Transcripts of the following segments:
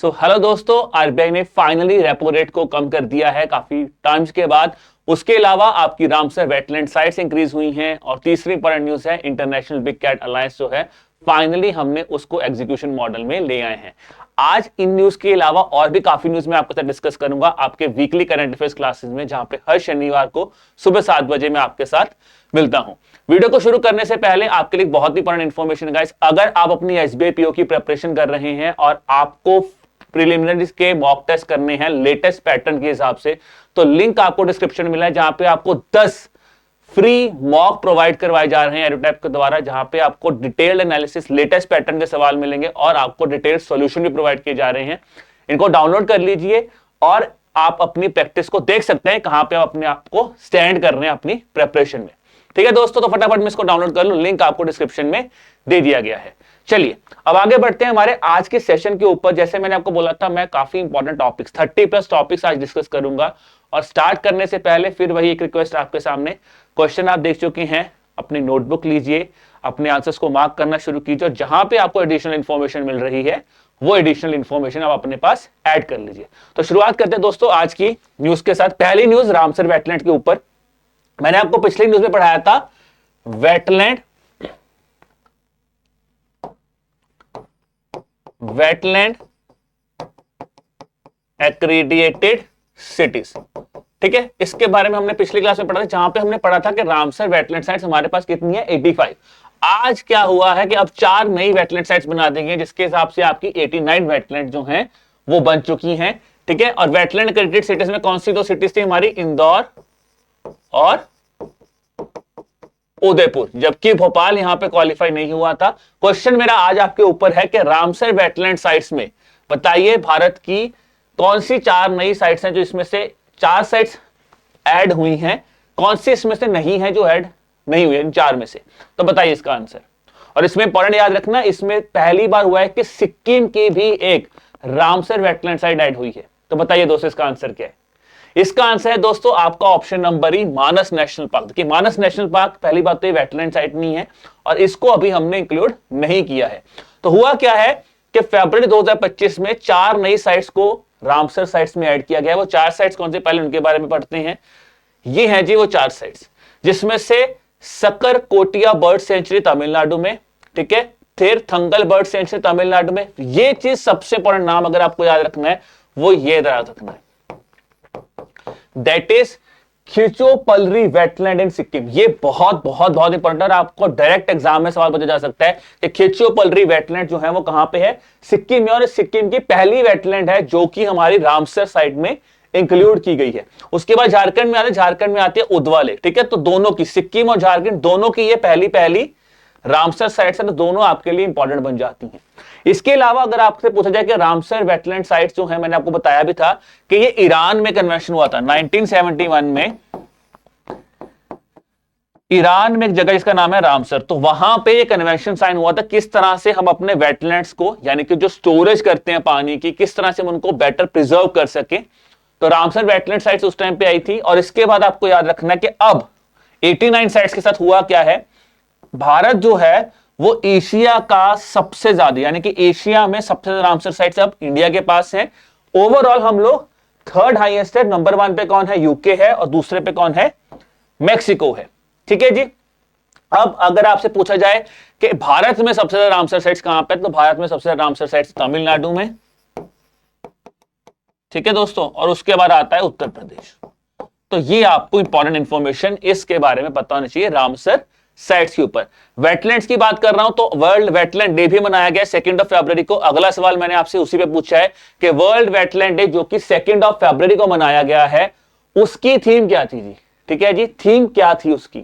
Hello दोस्तों, RBI ने finally repo rate को कम कर दिया है काफी टाइम्स के बाद। उसके अलावा आपकी रामसर वेटलैंड साइट्स इंक्रीज हुई हैं और तीसरी इंपॉर्टेंट न्यूज है इंटरनेशनल बिग कैट अलायंस जो है फाइनली हमने उसको एग्जीक्यूशन मॉडल में ले आए हैं। आज इन न्यूज के अलावा और भी काफी न्यूज मैं आपके साथ डिस्कस करूंगा आपके वीकली करंट अफेयर्स क्लासेस में, जहां पे हर शनिवार को सुबह 7 बजे मैं आपके साथ मिलता हूं। वीडियो को शुरू करने से पहले आपके लिए बहुत ही इंपॉर्टेंट इन्फॉर्मेशन गाइस, अगर आप अपनी एसबीआई पीओ की प्रिपरेशन कर रहे हैं और आपको प्रिलिमिनरीज के मॉक टेस्ट करने हैं लेटेस्ट पैटर्न के हिसाब से, तो लिंक आपको डिस्क्रिप्शन में मिला है, जहां पे आपको 10 फ्री मॉक प्रोवाइड करवाए जा रहे हैं एडोटैप के द्वारा, जहां पे आपको डिटेल्ड एनालिसिस लेटेस्ट पैटर्न के सवाल मिलेंगे और आपको डिटेल्ड सॉल्यूशन भी प्रोवाइड किए जा रहे हैं। इनको डाउनलोड कर लीजिए और आप अपनी प्रैक्टिस को देख सकते हैं कहां पे आप अपने आप को स्टैंड कर रहे हैं अपनी प्रिपरेशन में। ठीक है दोस्तों, तो फटाफट में इसको डाउनलोड कर लो, लिंक आपको डिस्क्रिप्शन में दे दिया गया है। चलिए अब आगे बढ़ते हैं हमारे आज के सेशन के ऊपर। जैसे मैंने आपको बोला था, मैं काफी इंपॉर्टेंट टॉपिक्स 30+ टॉपिक्स आज डिस्कस करूंगा। और स्टार्ट करने से पहले फिर वही एक रिक्वेस्ट आपके सामने, क्वेश्चन आप देख चुके हैं, अपनी नोटबुक लीजिए, अपने आंसर्स को मार्क करना शुरू कीजिए और जहां पे आपको एडिशनल इंफॉर्मेशन मिल रही है वो एडिशनल इंफॉर्मेशन आप अपने पास ऐड कर लीजिए। तो शुरुआत करते हैं दोस्तों आज की न्यूज के साथ। पहली न्यूज रामसर वेटलैंड के ऊपर। मैंने आपको पिछली न्यूज में पढ़ाया था वेटलैंड एक्रीडिएटेड सिटीज। ठीक है, इसके बारे में हमने पिछली क्लास में पढ़ा था, जहां पे हमने पढ़ा था कि रामसर वेटलैंड साइट्स हमारे पास कितनी है, 85। आज क्या हुआ है कि अब 4 नई वेटलैंड साइट्स बना देंगे, जिसके हिसाब से आपकी 89 वेटलैंड जो हैं वो बन चुकी हैं। ठीक है, और वेटलैंड एक्रीडिएटेड सिटीज में कौन सी 2 सिटीज थी हमारी, इंदौर और उदयपुर, जबकि भोपाल यहां पे क्वालिफाई नहीं हुआ था। क्वेश्चन मेरा आज आपके ऊपर है कि रामसर वेटलैंड साइट्स में बताइए भारत की कौन सी 4 नई साइट्स हैं, जो इसमें से 4 साइट्स ऐड हुई हैं, कौन सी इसमें से नहीं है जो ऐड नहीं हुई है इन 4 में से। तो बताइए इसका आंसर। और इसमें इंपॉर्टेंट याद रखना, इसमें पहली बार हुआ है कि सिक्किम की भी एक रामसर वेटलैंड साइट ऐड हुई है। तो बताइए दोस्तों इसका आंसर क्या है। इसका आंसर है दोस्तों आपका ऑप्शन नंबर ई, मानस नेशनल पार्क। कि मानस नेशनल पार्क पहली बात तो ये वेटलैंड साइट नहीं है और इसको अभी हमने इंक्लूड नहीं किया है। तो हुआ क्या है कि फरवरी 2025 में 4 नई साइट्स को रामसर साइट्स में ऐड किया गया है। वो 4 साइट्स कौन से, पहले उनके बारे में पढ़ते हैं। ये हैं जी वो 4 साइट्स, जिसमें से सक्कर कोटिया बर्ड सेंचुरी तमिलनाडु में, ठीक है, फिर थंगल बर्ड सेंचुरी तमिलनाडु में। ये चीज सबसे इंपॉर्टेंट नाम अगर आपको याद रखना है वो ये याद रखना है, दैट इज खिचोपलरी वेटलैंड इन सिक्किम। ये बहुत बहुत बहुत इंपॉर्टेंट है, आपको डायरेक्ट एग्जाम में सवाल पूछा जा सकता है कि खिचोपलरी वेटलैंड जो है वो कहां पे है, सिक्किम में। और सिक्किम की पहली वेटलैंड है जो कि हमारी रामसर साइट में इंक्लूड की गई है। उसके बाद झारखंड में आती है उदवा लेक। ठीक है, तो दोनों की, सिक्किम और झारखंड दोनों की ये पहली रामसर साइट्स है, तो दोनों आपके लिए इंपॉर्टेंट बन जाती हैं। इसके अलावा अगर आपसे पूछा जाए कि रामसर वेटलैंड साइट्स जो है, मैंने आपको बताया भी था कि ये ईरान में कन्वेंशन हुआ था 1971 में। ईरान में एक जगह जिसका नाम है रामसर, तो वहां पे ये कन्वेंशन साइन हुआ था किस तरह से हम अपने वेटलैंड्स को, यानी कि जो स्टोरेज करते हैं पानी की, किस तरह से हम उनको बेटर प्रिजर्व कर सके। तो रामसर वेटलैंड साइट्स उस टाइम पे आई थी। और इसके बाद आपको याद रखना है कि अब 89 साइट्स के साथ हुआ क्या है, भारत जो है वो एशिया का सबसे ज्यादा, यानी कि एशिया में सबसे ज्यादा रामसर साइट्स अब इंडिया के पास है। ओवरऑल हम लोग 3rd हाईएस्ट है, नंबर 1 पे कौन है, यूके है, और दूसरे पे कौन है, मैक्सिको है। ठीक है जी। अब अगर आपसे पूछा जाए कि भारत में सबसे ज्यादा रामसर साइट्स कहां पे, तो भारत में सबसे ज्यादा रामसर साइट्स तमिलनाडु में। ठीक है दोस्तों, और उसके बाद आता है उत्तर प्रदेश। तो ये आपको इंपॉर्टेंट इंफॉर्मेशन इसके बारे में पता होना चाहिए रामसर साइट्स के ऊपर। वेटलैंड्स की बात कर रहा हूं तो वर्ल्ड वेटलैंड डे भी मनाया गया 2 फरवरी को। अगला सवाल मैंने आपसे उसी पे पूछा है कि वर्ल्ड वेटलैंड डे जो कि 2 फरवरी को मनाया गया है, उसकी थीम क्या थी जी। ठीक है जी, थीम क्या थी उसकी,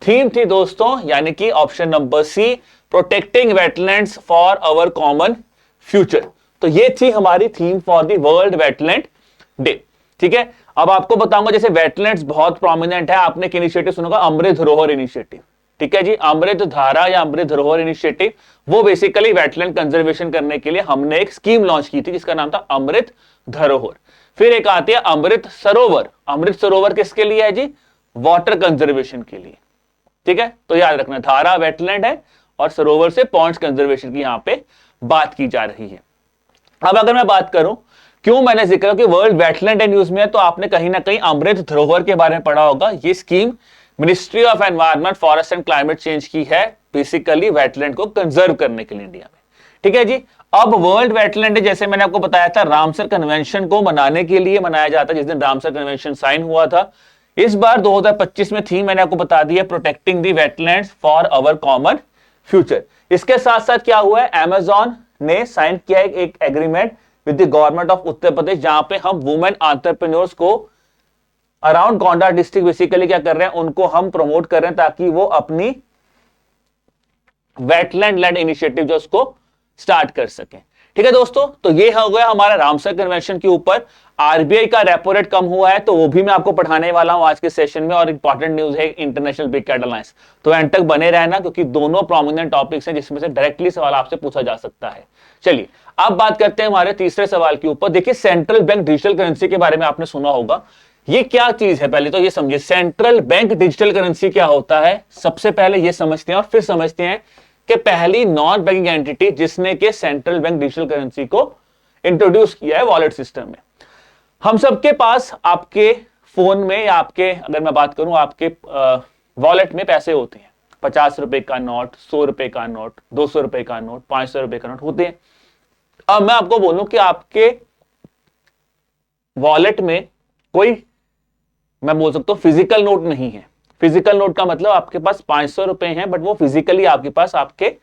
थीम थी दोस्तों, यानी कि option number C, protecting wetlands for our common future. तो ये थी हमारी theme for the world wetland day. ठीक है, अब आपको बताऊंगा जैसे वेटलैंड्स बहुत प्रोमिनेंट है, आपने एक इनिशिएटिव सुना होगा, अमृत धरोहर इनिशिएटिव। ठीक है जी, अमृत धारा या अमृत धरोहर इनिशिएटिव, वो बेसिकली वेटलैंड कंजर्वेशन करने के लिए हमने एक स्कीम लॉन्च की थी जिसका नाम था अमृत धरोहर। फिर एक आती है अमृत सरोवर। अमृत सरोवर किसके लिए है जी, वाटर कंजर्वेशन के लिए। ठीक है, तो याद रखना, धारा वेटलैंड है और सरोवर से पॉन्ड्स कंजर्वेशन की यहां पे बात की जा रही है। अब अगर मैं बात करूं क्यों मैंने जिक्र कि वर्ल्ड वेटलैंड डे न्यूज में है, तो आपने कहीं ना कहीं अमृत धरोहर के बारे में पढ़ा होगा। ये scheme ministry of environment, forest and climate change की है, बेसिकली वेटलैंड को कंजर्व करने के लिए इंडिया में। ठीक है जी। अब वर्ल्ड वेटलैंड डे जैसे मैंने आपको बताया था रामसर कन्वेंशन को मनाने के लिए मनाया जाता है, जिस दिन रामसर कन्वेंशन साइन हुआ था। इस बार 2025 में थीम मैंने आपको बता दी है, protecting the wetlands for our common future. इसके साथ साथ क्या हुआ है, अमेजॉन ने साइन किया है एक agreement with the government of Uttar Pradesh, जहां पे हम वुमेन एंटरप्रेन्योर्स को अराउंड गोंडा डिस्ट्रिक्ट बेसिकली क्या कर रहे हैं, उनको हम प्रमोट कर रहे हैं ताकि वो अपनी वेटलैंड लैंड इनिशिएटिव जो उसको स्टार्ट कर सके। ठीक है दोस्तों, तो ये हो गया हमारा रामसर कन्वेंशन के ऊपर। आरबीआई का रेपो रेट कम हुआ है, तो वो भी मैं आपको पढ़ाने वाला हूं आज के सेशन में, और इंपॉर्टेंट न्यूज है इंटरनेशनल बिग कैट अलायंस। तो एंड तक बने रहना, क्योंकि दोनों प्रोमिनेंट टॉपिक्स हैं जिसमें से डायरेक्टली सवाल आपसे पूछा जा सकता है। चलिए अब बात करते हैं हमारे तीसरे सवाल के ऊपर। देखिए सेंट्रल बैंक डिजिटल करेंसी के बारे में आपने सुना होगा, ये क्या चीज है पहले तो ये समझिए। सेंट्रल बैंक डिजिटल करेंसी क्या होता है, सबसे पहले ये समझते हैं और फिर समझते हैं कि पहली नॉन बैंकिंग एंटिटी जिसने के सेंट्रल बैंक डिजिटल करेंसी को इंट्रोड्यूस किया है वॉलेट सिस्टम में। हम सबके पास आपके फोन में या आपके, अगर मैं बात करूं आपके वॉलेट में पैसे होते हैं, 50 रुपए का नोट, 100 रुपए का नोट, 200 रुपए का नोट, 500 रुपए का नोट होते हैं। अब मैं आपको बोलूं कि आपके वॉलेट में कोई, मैं बोल सकता हूं फिजिकल नोट नहीं है। फिजिकल नोट का मतलब आपके पास 500 रुपए हैं, बट वो फिजिकली आपके पास आपके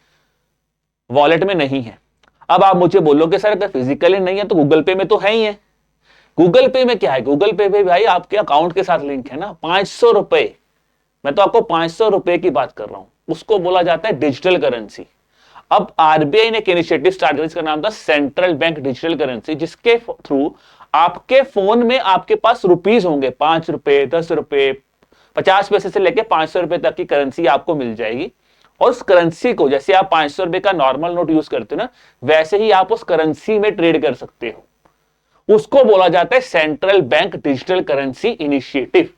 वॉलेट में नहीं है। अब आप मुझे बोलोगे सर अगर फिजिकली नहीं है तो गूगल पे में तो है ही है। गूगल पे में क्या है, गूगल पे पे भाई आपके अकाउंट के साथ लिंक है ना। 500 रुपए, मैं तो आपको 500 रुपए की बात कर रहा हूं, उसको बोला जाता है डिजिटल करेंसी। अब आरबीआई ने एक इनिशिएटिव स्टार्ट किया, इसका नाम था सेंट्रल बैंक डिजिटल करेंसी, जिसके थ्रू आपके फोन में आपके पास रुपीज होंगे, 5 रुपए, 10 रुपए, 50 पैसे से लेके 500 रुपए तक की करेंसी आपको मिल जाएगी। और उस करेंसी को, जैसे आप 500 रुपए का नॉर्मल नोट यूज करते हो ना, वैसे ही आप उस करेंसी में ट्रेड कर सकते हो। उसको बोला जाता है central bank digital currency initiative.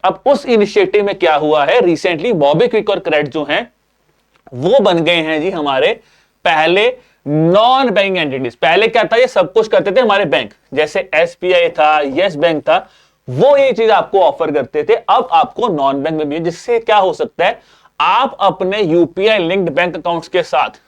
अब उस इनिशिएटिव में क्या हुआ है, रिसेंटली मोबीक्विक और क्रेड जो हैं वो बन गए हैं जी हमारे पहले नॉन बैंकिंग एंटिटीज। पहले क्या था, ये सब कुछ करते थे हमारे बैंक, जैसे एसबीआई था, यस बैंक था, वो ये चीज आपको ऑफर करते थे। अब आपको नॉन बैंक में भी, जिससे क्या हो सकता है, आप अपने यूपीआई लिंक्ड बैंक अकाउंट्स के साथ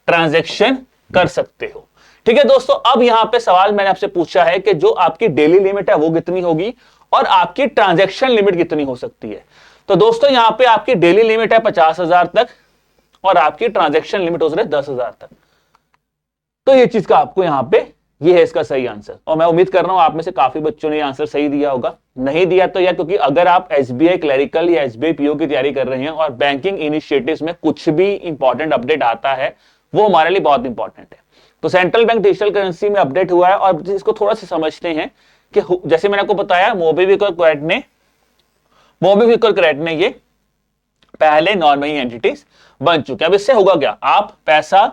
ट्रांजैक्शन कर सकते हो। ठीक है दोस्तों, अब यहां पे सवाल मैंने आपसे पूछा है कि जो आपकी डेली लिमिट है वो कितनी होगी और आपकी ट्रांजैक्शन लिमिट कितनी हो सकती है। तो दोस्तों यहां पे आपकी डेली लिमिट है 50,000 तक और आपकी ट्रांजैक्शन लिमिट हो रही है 10,000 तक। तो ये चीज का आपको यहां पे, ये है इसका सही आंसर। और मैं उम्मीद कर रहा हूं आप में से काफी बच्चों ने आंसर सही दिया होगा। नहीं दिया तो यार, क्योंकि अगर आप एसबीआई क्लरिकल या एसबीआई पीओ की तैयारी कर रहे हैं और बैंकिंग इनिशिएटिव्स में कुछ भी इंपॉर्टेंट अपडेट आता है, वो हमारे लिए बहुत इंपॉर्टेंट है। तो सेंट्रल बैंक डिजिटल करेंसी में अपडेट हुआ है, और इसको थोड़ा सा समझते हैं कि जैसे मैंने आपको बताया मोबीक्विक और क्रेड ने ये पहले नॉन बैंकिंग एंटिटीज बन चुके हैं। अब इससे होगा क्या, आप पैसा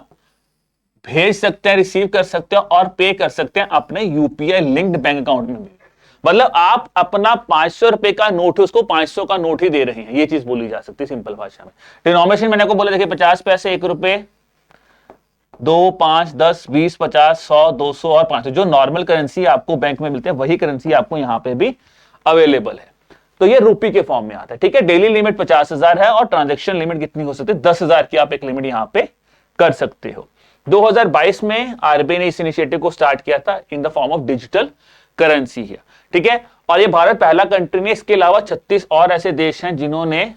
भेज सकते हैं, रिसीव कर सकते हैं और पे कर सकते हैं अपने यूपीआई लिंक्ड बैंक अकाउंट में भी। मतलब आप अपना 500 रुपए का नोट है उसको 500 का नोट ही दे रहे हैं, ये चीज बोली जा सकती है सिंपल भाषा में। डिनोमिनेशन मैंने आपको बोला, देखिए 50 पैसे, 1 रुपए, 2, 5, 10, 20, 50, 100, 200 और 500, जो नॉर्मल करेंसी आपको बैंक में मिलते हैं वही करेंसी आपको यहां पे भी अवेलेबल है। तो ये रुपी के फॉर्म में आता है। ठीक है, डेली लिमिट 50,000 है और ट्रांजेक्शन लिमिट कितनी हो सकती है, 10,000 की आप एक लिमिट यहां पे कर सकते हो। 2022 में आरबीआई ने इस इनिशिएटिव को स्टार्ट किया था in the form of digital currency है। ठीक है, और ये भारत पहला कंट्री ने, इसके अलावा 36 और ऐसे देश हैं जिन्होंने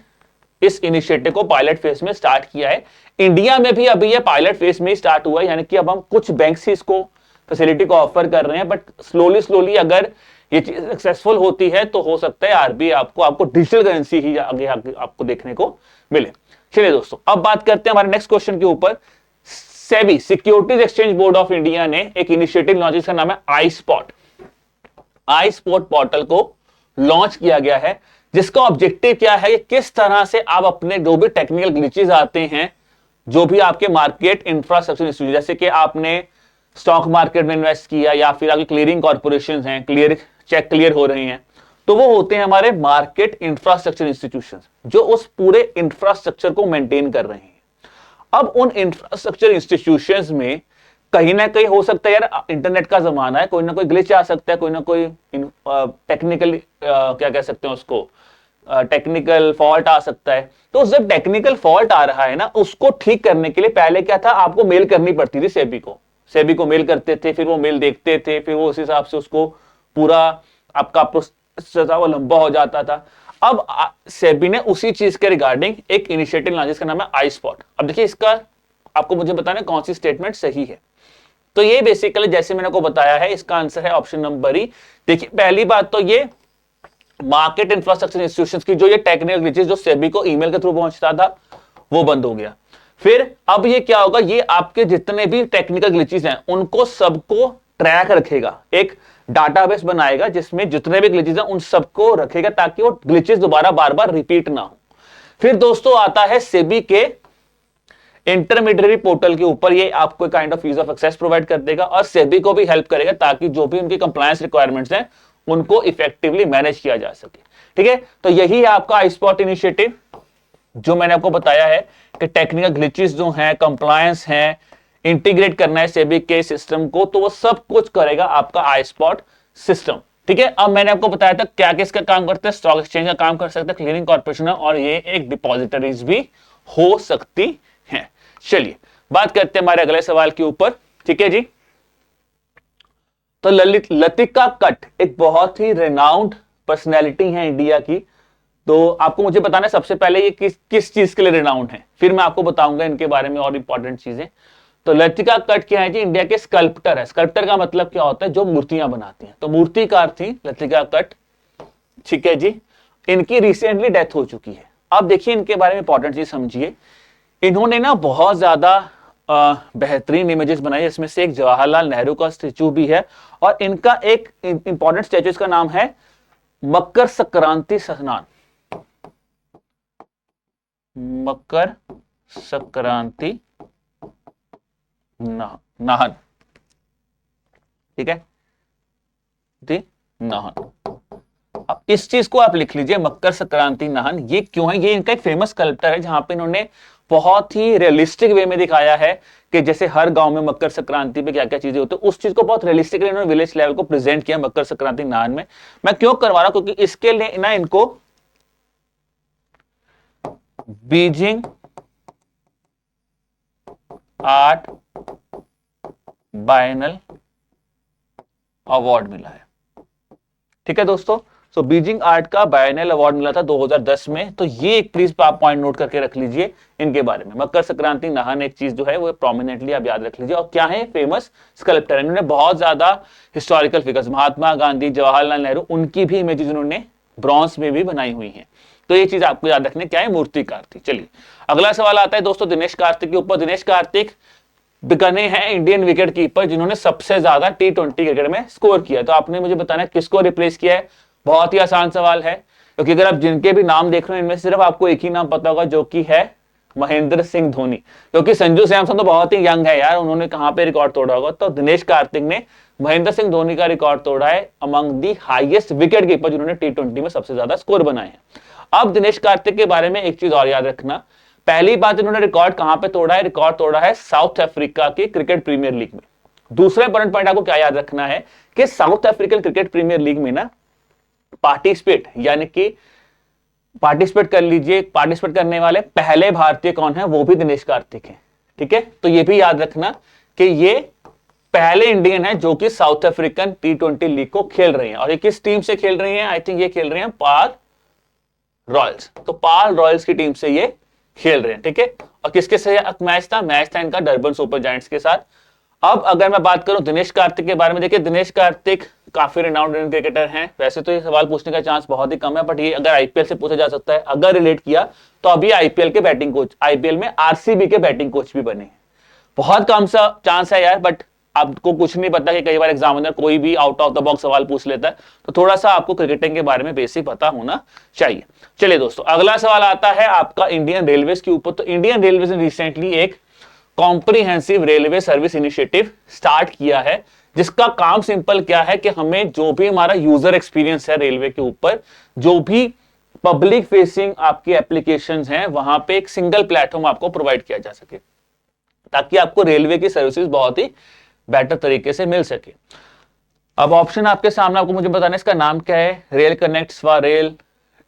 इस इनिशिएटिव को पायलट फेज में स्टार्ट किया है। इंडिया में भी अभी ये पायलट फेज में स्टार्ट हुआ है, यानी कि अब हम कुछ बैंक से इसको फैसिलिटी को ऑफर कर रहे हैं, बट स्लोली अगर ये चीज सक्सेसफुल होती है तो हो सकता है आरबीआई आपको डिजिटल करेंसी ही आगे आपको देखने को मिले। चलिए दोस्तों, अब बात करते हैं हमारे नेक्स्ट क्वेश्चन के ऊपर। SEBI securities exchange board of India ने एक इनिशिएटिव लॉन्च, जिसका नाम है आई स्पॉट पोर्टल को लॉन्च किया गया है, जिसका ऑब्जेक्टिव क्या है, किस तरह से आप अपने जो भी टेक्निकल ग्लिचेस आते हैं, जो भी आपके मार्केट इंफ्रास्ट्रक्चर इंस्टीट्यूट, जैसे कि आपने स्टॉक मार्केट में इन्वेस्ट किया या फिर आपकी क्लियरिंग कॉर्पोरेशन हैं, चेक क्लियर हो रही हैं, तो वो होते हैं हमारे मार्केट इंफ्रास्ट्रक्चर इंस्टीट्यूशंस, जो उस पूरे इंफ्रास्ट्रक्चर को मेंटेन कर रहे हैं। अब उन इंफ्रास्ट्रक्चर इंस्टीट्यूशंस में कहीं ना कहीं हो सकता है यार, इंटरनेट का जमाना है, कोई ना कोई ग्लिच आ सकता है, कोई ना कोई टेक्निकल क्या कह सकते हैं उसको, टेक्निकल फॉल्ट आ सकता है। तो जब टेक्निकल फॉल्ट आ रहा है ना, उसको ठीक करने के लिए पहले क्या था, आपको मेल करनी पड़ती थी सेबी को मेल करते थे, फिर वो मेल देखते थे, फिर वो उस हिसाब से उसको पूरा आपका प्रोसेस वो लंबा हो जाता था। अब सेबी ने उसी चीज के रिगार्डिंग एक इनिशिएटिव लाया जिसका नाम है आई स्पॉट। अब देखिए इसका आपको मुझे बताना कौन सी स्टेटमेंट सही है। तो ये बेसिकली जैसे मैंने को बताया है, इसका आंसर है ऑप्शन नंबर ई। देखिए पहली बात तो ये मार्केट इंफ्रास्ट्रक्चर इंस्टीट्यूशंस की जो ये टेक्निकल ग्लिचेस जो सेबी को ईमेल के थ्रू पहुंचता था वो बंद हो गया। फिर अब ये क्या होगा, ये आपके जितने भी टेक्निकल ग्लिचेस हैं उनको सबको ट्रैक रखेगा, एक डाटाबेस बनाएगा जिसमें जितने भी ग्लिचेस हैं उन सबको रखेगा ताकि वो ग्लिचेस दोबारा बार बार रिपीट ना हो। फिर दोस्तों आता है सेबी के इंटरमीडिएरी पोर्टल के ऊपर, ये आपको kind of ease of access provide कर देगा और सेबी को भी हेल्प करेगा ताकि जो भी उनकी कंप्लायंस रिक्वायरमेंट्स हैं उनको इफेक्टिवली मैनेज किया जा सके। ठीक है, तो यही है आपका आई स्पॉट इनिशिएटिव जो मैंने आपको बताया है कि टेक्निकल ग्लिचेस जो हैं, कंप्लायंस हैं, इंटीग्रेट करना है सेबी के सिस्टम को, तो वो सब कुछ करेगा आपका आई स्पॉट सिस्टम। ठीक है, अब मैंने आपको बताया था क्या किसका काम करता है, स्टॉक एक्सचेंज का काम कर सकता है, क्लियरिंग कॉर्पोरेशन है, और ये एक डिपॉजिटरीज भी हो सकती है। चलिए बात करते हैं हमारे अगले सवाल के ऊपर। ठीक है जी, तो लतिका कट एक बहुत ही रेनाउंड पर्सनैलिटी है इंडिया की। तो आपको मुझे बताना है सबसे पहले ये किस चीज के लिए रेनाउंड है, फिर मैं आपको बताऊंगा इनके बारे में और इंपॉर्टेंट चीजें। तो लतिका कट क्या है जी, इंडिया के स्कल्प्टर है। स्कल्प्टर का मतलब क्या होता है, जो मूर्तियां बनाती हैं, तो मूर्तिकार थी लतिका कट। ठीक है जी, इनकी रिसेंटली डेथ हो चुकी है। अब देखिए इनके बारे में इंपॉर्टेंट चीज समझिए, इन्होंने ना बहुत ज्यादा बेहतरीन इमेजेस बनाई, इसमें से एक जवाहरलाल नेहरू का स्टेचू भी है, और इनका एक इंपॉर्टेंट स्टेचू इसका नाम है मकर संक्रांति स्नान, मकर संक्रांति नाहन। ठीक है, नाहन। अब इस चीज को आप लिख लीजिए, मकर संक्रांति नाहन। ये क्यों है, ये इनका एक फेमस स्कल्प्टर है जहां पे इन्होंने बहुत ही रियलिस्टिक वे में दिखाया है कि जैसे हर गांव में मकर संक्रांति पे क्या क्या चीजें होती है, उस चीज को बहुत रियलिस्टिक इन्होंने विलेज लेवल को प्रेजेंट किया मकर संक्रांति नाहन में। मैं क्यों करवा रहा हूं, क्योंकि इसके लिए ना इनको बीजिंग आर्ट बायनल अवार्ड मिला है। ठीक है दोस्तों, सो बीजिंग आर्ट का बायनल अवार्ड मिला था 2010 में। तो ये एक प्लीज आप पॉइंट नोट करके रख लीजिए इनके बारे में। मकर संक्रांति नाहन एक चीज जो है वो प्रोमिनेंटली आप याद रख लीजिए। और क्या है, फेमस स्कल्प्टर, इन्होंने बहुत ज्यादा हिस्टोरिकल फिगर्स, महात्मा गांधी, जवाहरलाल नेहरू, उनकी भी इमेजेस इन्होंने ब्रॉन्ज में भी बनाई हुई है। तो ये चीज आपको याद रखने, क्या है, मूर्तिकार थी। चलिए अगला सवाल आता है दोस्तों दिनेश कार्तिक के ऊपर। दिनेश कार्तिक बिकने हैं इंडियन विकेट कीपर जिन्होंने सबसे ज्यादा T20 क्रिकेट में स्कोर किया। तो आपने मुझे बताना है किसको रिप्लेस किया है। बहुत ही आसान सवाल है, क्योंकि अगर आप जिनके भी नाम देख रहे हैं इनमें सिर्फ आपको एक ही नाम पता होगा जो कि है महेंद्र सिंह धोनी, क्योंकि संजू सैमसन तो बहुत ही यंग है यार, उन्होंने कहां पे रिकॉर्ड तोड़ा होगा। तो दिनेश कार्तिक ने महेंद्र सिंह धोनी का रिकॉर्ड तोड़ा है among the highest wicket keeper जिन्होंने T20 में सबसे ज्यादा स्कोर बनाए हैं। अब दिनेश कार्तिक के बारे में एक चीज और याद रखना, पहली बात इन्होंने रिकॉर्ड कहां पे तोड़ा है, रिकॉर्ड तोड़ा है साउथ अफ्रीका के क्रिकेट प्रीमियर लीग में। दूसरा इंपॉर्टेंट पॉइंट आपको क्या याद रखना है कि south African cricket premier league में ना पार्टिसिपेट यानी कि पार्टिसिपेट कर लीजिए, पार्टिसिपेट करने वाले पहले भारतीय कौन है, वो भी दिनेश कार्तिक है। ठीक है, तो ये भी याद रखना कि ये पहले इंडियन है जो कि साउथ अफ्रीकन T20 लीग को खेल रहे हैं। और ये किस टीम से खेल रहे हैं, आई थिंक ये खेल रहे हैं पाल रॉयल्स। तो पाल रॉयल्स की टीम से ये खेल रहे हैं। ठीक है, और किसके साथ मैच था, मैच था इनका डरबन सुपर जायंट्स के साथ। अब अगर मैं बात करूं दिनेश कार्तिक के बारे में, देखिए दिनेश कार्तिक काफी रेनाउंड इंडियन क्रिकेटर हैं। वैसे तो ये सवाल पूछने का चांस बहुत ही कम है, बट ये अगर आईपीएल से पूछा जा सकता है, अगर रिलेट किया तो अभी आईपीएल के बैटिंग कोच, आईपीएल में आरसीबी के बैटिंग कोच भी बने हैं। बहुत कम सा चांस है यार, बट आपको कुछ नहीं पता कि कई बार एग्जामिनर कोई भी आउट ऑफ द बॉक्स सवाल पूछ लेता है, तो थोड़ा सा आपको क्रिकेटिंग के बारे में बेसिक पता होना चाहिए। चलिए दोस्तों अगला सवाल आता है आपका इंडियन रेलवेज के ऊपर। तो इंडियन रेलवेज ने रिसेंटली एक comprehensive railway service initiative start किया है, जिसका काम सिंपल क्या है कि हमें जो भी हमारा यूजर एक्सपीरियंस है रेलवे के ऊपर, जो भी पब्लिक फेसिंग आपकी एप्लीकेशंस हैं, वहां पे एक सिंगल प्लेटफॉर्म आपको प्रोवाइड किया जा सके। ताकि आपको रेलवे की सर्विसेज बहुत ही बेटर तरीके से मिल सके। अब ऑप्शन आपके सामने, आपको मुझे बताना है इसका नाम क्या है। रेल कनेक्ट, स्वा रेल,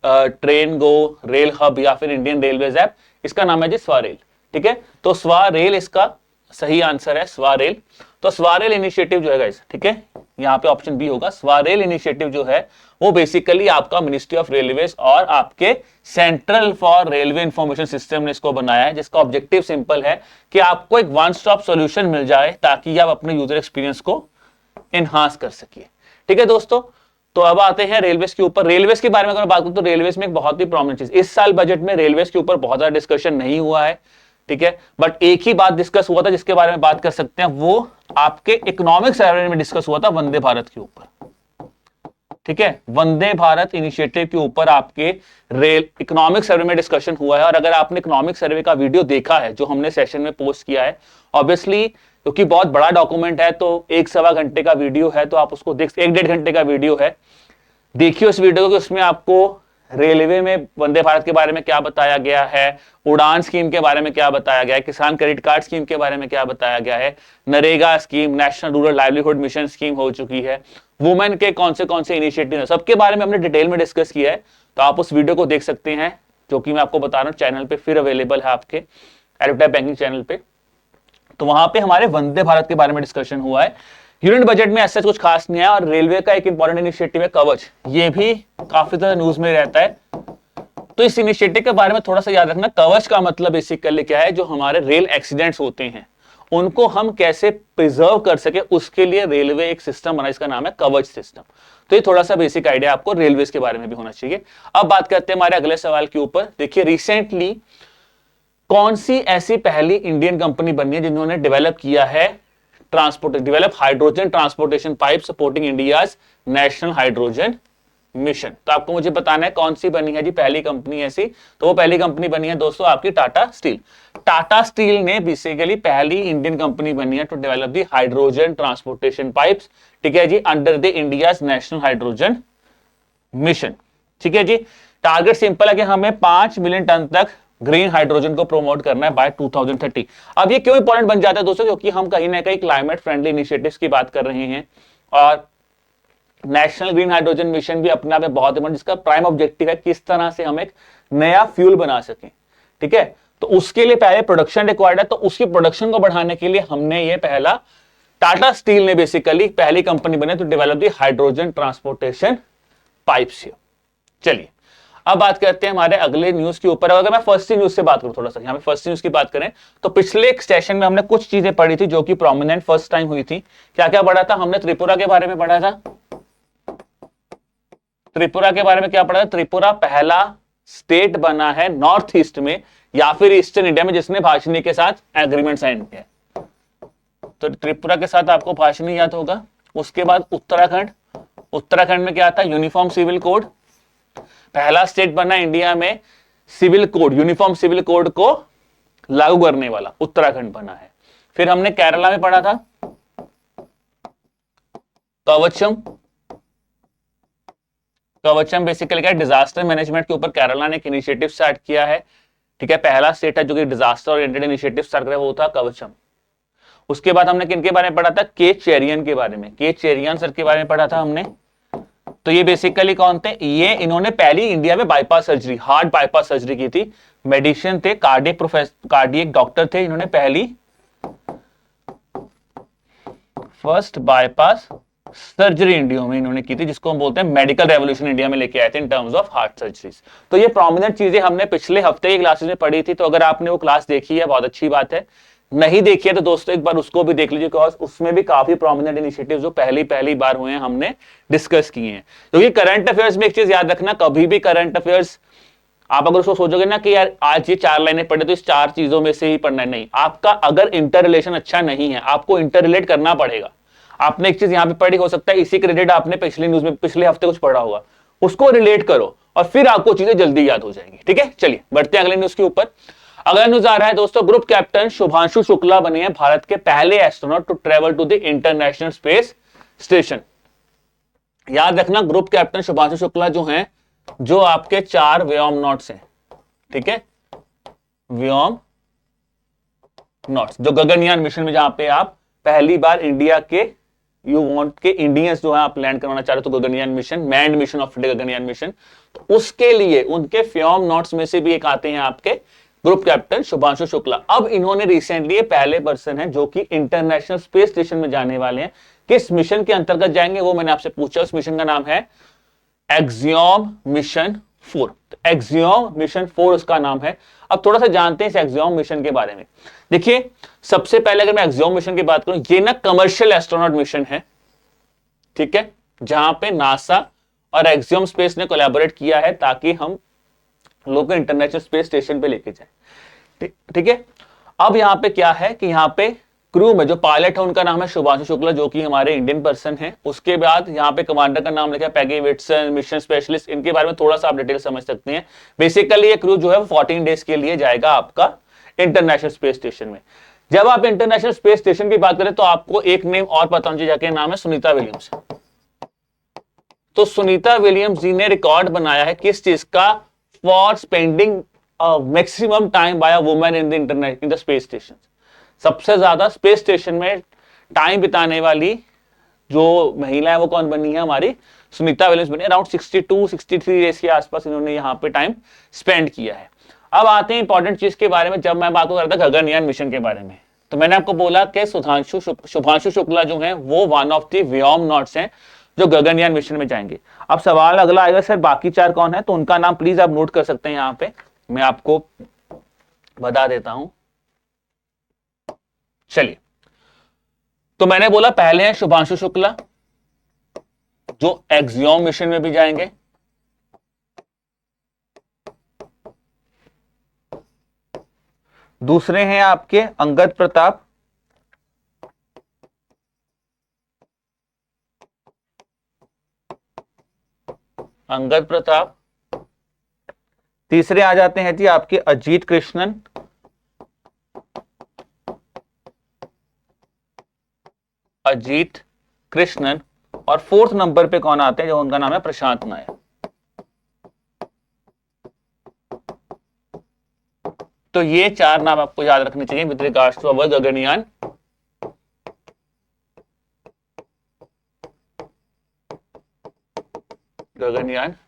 ट्रेन गो, रेल हब या फिर इंडियन रेलवेज ऐप। इसका नाम है जी स्वा रेल। ठीक है, तो स्वा रेल इसका सही आंसर है, स्वा रेल। तो स्वा रेल इनिशिएटिव जो है गाइस, ठीक है, यहाँ पे ऑप्शन बी होगा। स्वा रेल इनिशिएटिव जो है वो बेसिकली आपका मिनिस्ट्री ऑफ रेलवेज और आपके central for railway information system ने इसको बनाया है, जिसका ऑब्जेक्टिव सिंपल है कि आपको एक वन स्टॉप सॉल्यूशन मिल जाए ताकि आप अपने यूजर एक्सपीरियंस को एनहांस कर सकिए। ठीक है दोस्तों, तो अब आते हैं रेलवेज के ऊपर। रेलवेज के बारे में अगर बात करूं तो रेलवेज में एक बहुत ही प्रोमिनेंट चीज, इस साल बजट में रेलवेज के ऊपर बहुत ज्यादा डिस्कशन नहीं हुआ है। ठीक है, बट एक ही बात डिस्कस हुआ था जिसके बारे में बात कर सकते हैं, वो आपके इकोनॉमिक सर्वे में डिस्कस हुआ था, वंदे भारत के ऊपर। ठीक है, वंदे भारत इनिशिएटिव के ऊपर आपके रेल इकोनॉमिक सर्वे में डिस्कशन हुआ है। और अगर आपने इकोनॉमिक सर्वे का वीडियो देखा है जो हमने सेशन में पोस्ट किया है, ऑब्वियसली क्योंकि बहुत बड़ा डॉक्यूमेंट है, तो 1-1.25 घंटे का वीडियो है, तो आप उसको देख, 1-1.5 घंटे का वीडियो है, देखिए उस वीडियो को। उसमें आपको रेलवे में वंदे भारत के बारे में क्या बताया गया है, उड़ान स्कीम के बारे में क्या बताया गया है, किसान क्रेडिट कार्ड स्कीम के बारे में क्या बताया गया है, NREGA scheme, national rural livelihood mission scheme हो चुकी है, वुमेन के कौन से इनिशिएटिव है, सबके बारे में हमने डिटेल में डिस्कस किया है। तो आप उस वीडियो को देख सकते हैं, जो कि मैं आपको बता रहा हूँ चैनल पे फिर अवेलेबल है, आपके एडवर्टाइज बैंकिंग चैनल पे। तो वहां पे हमारे वंदे भारत के बारे में डिस्कशन हुआ है। यूनियन बजट में ऐसा कुछ खास नहीं है। और रेलवे का एक इंपॉर्टेंट इनिशिएटिव है कवच, ये भी काफी ज्यादा न्यूज में रहता है। तो इस इनिशिएटिव के बारे में थोड़ा सा याद रखना। कवच का मतलब बेसिकली क्या है, जो हमारे रेल एक्सीडेंट्स होते हैं उनको हम कैसे प्रिजर्व कर सके, उसके लिए रेलवे एक सिस्टम बना, इसका नाम है कवच सिस्टम। तो ये थोड़ा सा बेसिक आइडिया आपको रेलवेज के बारे में भी होना चाहिए। अब बात करते हैं हमारे अगले सवाल के ऊपर। देखिए, रिसेंटली कौन सी ऐसी पहली इंडियन कंपनी बनी है जिन्होंने डेवलप किया है develop hydrogen transportation pipe supporting India's national hydrogen mission. तो आपको मुझे बताना है कौन सी बनी है जी पहली कंपनी ऐसी। तो वो पहली कंपनी बनी है दोस्तों आपकी टाटा स्टील। टाटा स्टील ने बेसिकली पहली इंडियन कंपनी बनी है to develop the hydrogen transportation pipes, ठीक है जी, under the India's national hydrogen mission. ठीक है जी, टारगेट सिंपल है कि हमें 5 मिलियन टन तक ग्रीन हाइड्रोजन को प्रोमोट करना है बाय 2030। अब ये क्यों इंपॉर्टेंट बन जाता है दोस्तों, क्योंकि हम कहीं ना कहीं क्लाइमेट फ्रेंडली इनिशिएटिव्स की बात कर रहे हैं और नेशनल ग्रीन हाइड्रोजन मिशन भी अपने आप में बहुत इंपॉर्टेंट, जिसका प्राइम ऑब्जेक्टिव है किस तरह से हम एक नया फ्यूल बना सकें। ठीक है, तो उसके लिए पहले प्रोडक्शन रिक्वायर्ड है, तो उसकी प्रोडक्शन को बढ़ाने के लिए हमने ये पहला टाटा स्टील ने बेसिकली पहली कंपनी बनी तो develop the hydrogen transportation pipes. चलिए अब बात करते हैं हमारे अगले न्यूज के ऊपर। अगर मैं फर्स्ट न्यूज से बात करूं, थोड़ा सा यहां पे फर्स्ट न्यूज की बात करें तो पिछले सेशन में हमने कुछ चीजें पढ़ी थी जो कि प्रोमिनेंट फर्स्ट टाइम हुई थी। क्या क्या पढ़ा था हमने? त्रिपुरा के बारे में पढ़ा था। त्रिपुरा के बारे में क्या पढ़ा था? त्रिपुरा पहला स्टेट बना है नॉर्थ ईस्ट में या फिर ईस्टर्न इंडिया में जिसने भाषणी के साथ एग्रीमेंट साइन किया। तो त्रिपुरा के साथ आपको भाषणी याद होगा। उसके बाद उत्तराखंड, उत्तराखंड में क्या था? यूनिफॉर्म सिविल कोड, पहला स्टेट बना इंडिया में civil code, uniform civil code को लागू करने वाला उत्तराखंड बना है। फिर हमने केरला में पढ़ा था कवचम। कवचम बेसिकली क्या है? डिजास्टर मैनेजमेंट के ऊपर केरला ने एक इनिशिएटिव स्टार्ट किया है। ठीक है, पहला स्टेट है जो कि डिजास्टर ओरिएंटेड इनिशिएटिव स्टार्ट कर वो था कवचम। उसके बाद हमने किनके बारे में पढ़ा था? के चेरियन के बारे में, के चेरियन सर के बारे में पढ़ा था हमने। तो ये बेसिकली कौन थे? ये इन्होंने पहली इंडिया में bypass surgery, heart bypass surgery की थी। मेडिसिन थे, कार्डियक डॉक्टर थे। इन्होंने पहली फर्स्ट बाईपास सर्जरी इंडिया में इन्होंने की थी, जिसको हम बोलते हैं मेडिकल रेवोल्यूशन इंडिया में लेके आए थे in terms of heart surgeries. तो ये प्रोमिनेंट चीजें हमने पिछले हफ्ते की क्लासेस में पढ़ी थी। तो अगर आपने वो क्लास देखी है बहुत अच्छी बात है, नहीं देखी है तो दोस्तों एक बार उसको भी देख लीजिए, बिकॉज उसमें भी काफी प्रोमिनेंट इनिशिएटिव जो पहली बार हुए हैं हमने डिस्कस किए हैं। क्योंकि करंट अफेयर्स में एक चीज याद रखना, कभी भी करंट अफेयर्स आप अगर उसको सोचोगे ना कि यार आज ये 4 लाइनें पढ़े तो इस 4 चीजों में से ही पढ़ना है, नहीं। आपका अगर इंटर रिलेशन अच्छा नहीं है, आपको इंटर रिलेट करना पड़ेगा। आपने एक चीज यहां पे पढ़ी, हो सकता है इसी के रिलेटेड आपने पिछली न्यूज में पिछले हफ्ते कुछ पढ़ा होगा, उसको रिलेट करो और फिर आपको चीजें जल्दी याद हो जाएंगी। ठीक है, चलिए बढ़ते हैं अगले न्यूज के ऊपर। अगला न्यूज आ रहा है दोस्तों, ग्रुप कैप्टन शुभांशु शुक्ला बने हैं भारत के पहले astronaut to travel to the international space station. याद रखना, ग्रुप कैप्टन शुभांशु शुक्ला जो हैं, जो आपके 4 व्योमनॉट्स हैं। ठीक है, व्योम नॉट्स, जो गगनयान मिशन में जहां पे आप पहली बार इंडिया के यू वांट के इंडियंस जो है आप लैंड करवाना चाह रहे हो, तो Gaganyaan mission, manned mission of India Gaganyaan mission, तो उसके लिए उनके फ्योम नॉट्स में से भी एक आते हैं आपके ग्रुप कैप्टन शुभांशु शुक्ला। अब इन्होंने रिसेंटली, ये पहले पर्सन है जो कि इंटरनेशनल स्पेस स्टेशन में जाने वाले हैं। किस मिशन के अंतर्गत जाएंगे वो मैंने आपसे पूछा, उस मिशन का नाम है एक्सियोम मिशन 4। एक्सियोम मिशन 4 उसका नाम है। अब थोड़ा सा जानते हैं इस एक्सियोम मिशन के बारे में। देखिए, सबसे पहले अगर मैं एक्सियोम मिशन की बात करूं, ये ना कमर्शियल एस्ट्रोनॉट मिशन है, ठीक है, जहां पे नासा और एक्सियोम स्पेस ने कोलैबोरेट किया है ताकि हम लोग इंटरनेशनल स्पेस स्टेशन पे लेके जाए, ठीक है। अब यहां पे क्या है कि यहां पे क्रू में जो पायलट है उनका नाम है शुभांशु शुक्ला, जो कि हमारे इंडियन पर्सन है। उसके बाद यहाँ पे कमांडर का नाम लिखा है पैगी विटसन, मिशन स्पेशलिस्ट। इनके बारे में थोड़ा सा आप डिटेल समझ सकते हैं। बेसिकली ये क्रू जो है 14 डेज के लिए जाएगा आपका इंटरनेशनल स्पेस स्टेशन में। जब आप इंटरनेशनल स्पेस स्टेशन की बात करें तो आपको एक नेम और पता होना चाहिए, जाके नाम है सुनीता विलियम्स। तो सुनीता विलियम्स जी ने रिकॉर्ड बनाया है किस चीज का, for spending maximum time by a woman in the internet in the space station. सबसे ज्यादा स्पेस स्टेशन में टाइम बिताने वाली जो महिला है वो कौन बनी है, हमारी सुनीता विलियम्स बनी। अराउंड 62-63 डेज के आसपास इन्होंने यहाँ पे टाइम स्पेंड किया है। अब आते हैं इंपॉर्टेंट चीज के बारे में। जब मैं बात कर रहा था गगनयान मिशन के बारे में, तो मैंने आपको बोला कि शुभांशु शुक्ला जो है वो one of the Vyomnauts हैं जो गगनयान मिशन में जाएंगे। अब सवाल अगला आएगा, सर बाकी 4 कौन है? तो उनका नाम प्लीज आप नोट कर सकते हैं, यहाँ पे मैं आपको बता देता हूं। चलिए, तो मैंने बोला पहले हैं शुभांशु शुक्ला जो एक्सियोम मिशन में भी जाएंगे। दूसरे हैं आपके अंगद प्रताप, अंगद प्रताप। तीसरे आ जाते हैं जी आपके अजीत कृष्णन, अजीत कृष्णन। और 4th नंबर पे कौन आते हैं, जो उनका नाम है प्रशांत नायर। तो ये 4 नाम आपको याद रखने चाहिए with regards to our Gaganyaan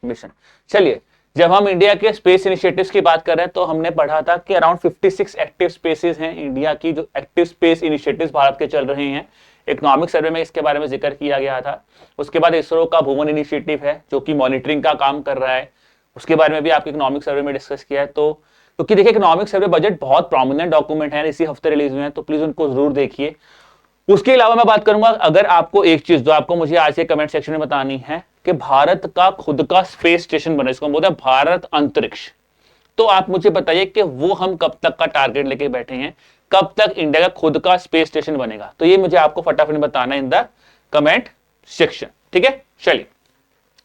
mission. चलिए, जब हम इंडिया के स्पेस इनिशिएटिव्स की बात कर रहे हैं तो हमने पढ़ा था कि अराउंड 56 एक्टिव स्पेसेस हैं इंडिया की, जो एक्टिव स्पेस इनिशिएटिव्स भारत के चल रहे हैं। इकोनॉमिक सर्वे में इसके बारे में जिक्र किया गया था। उसके बाद इसरो का भुवन इनिशिएटिव है जो कि मॉनिटरिंग का काम कर रहा है, उसके बारे में भी आपके इकोनॉमिक सर्वे में डिस्कस किया है। तो क्योंकि देखिए इकोनॉमिक सर्वे बजट बहुत प्रोमिनेंट डॉक्यूमेंट है, इसी हफ्ते रिलीज हुए हैं, तो प्लीज उनको जरूर देखिए। उसके अलावा मैं बात करूंगा, अगर आपको एक चीज जो आपको मुझे आज के कमेंट सेक्शन में बतानी है कि भारत का खुद का स्पेस स्टेशन बने, इसको बोलते हैं भारत अंतरिक्ष, तो आप मुझे बताइए कि वो हम कब तक का टारगेट लेके बैठे हैं, कब तक इंडिया का खुद का स्पेस स्टेशन बनेगा। तो ये मुझे आपको फटाफट बताना है इन द कमेंट सेक्शन, ठीक है। चलिए,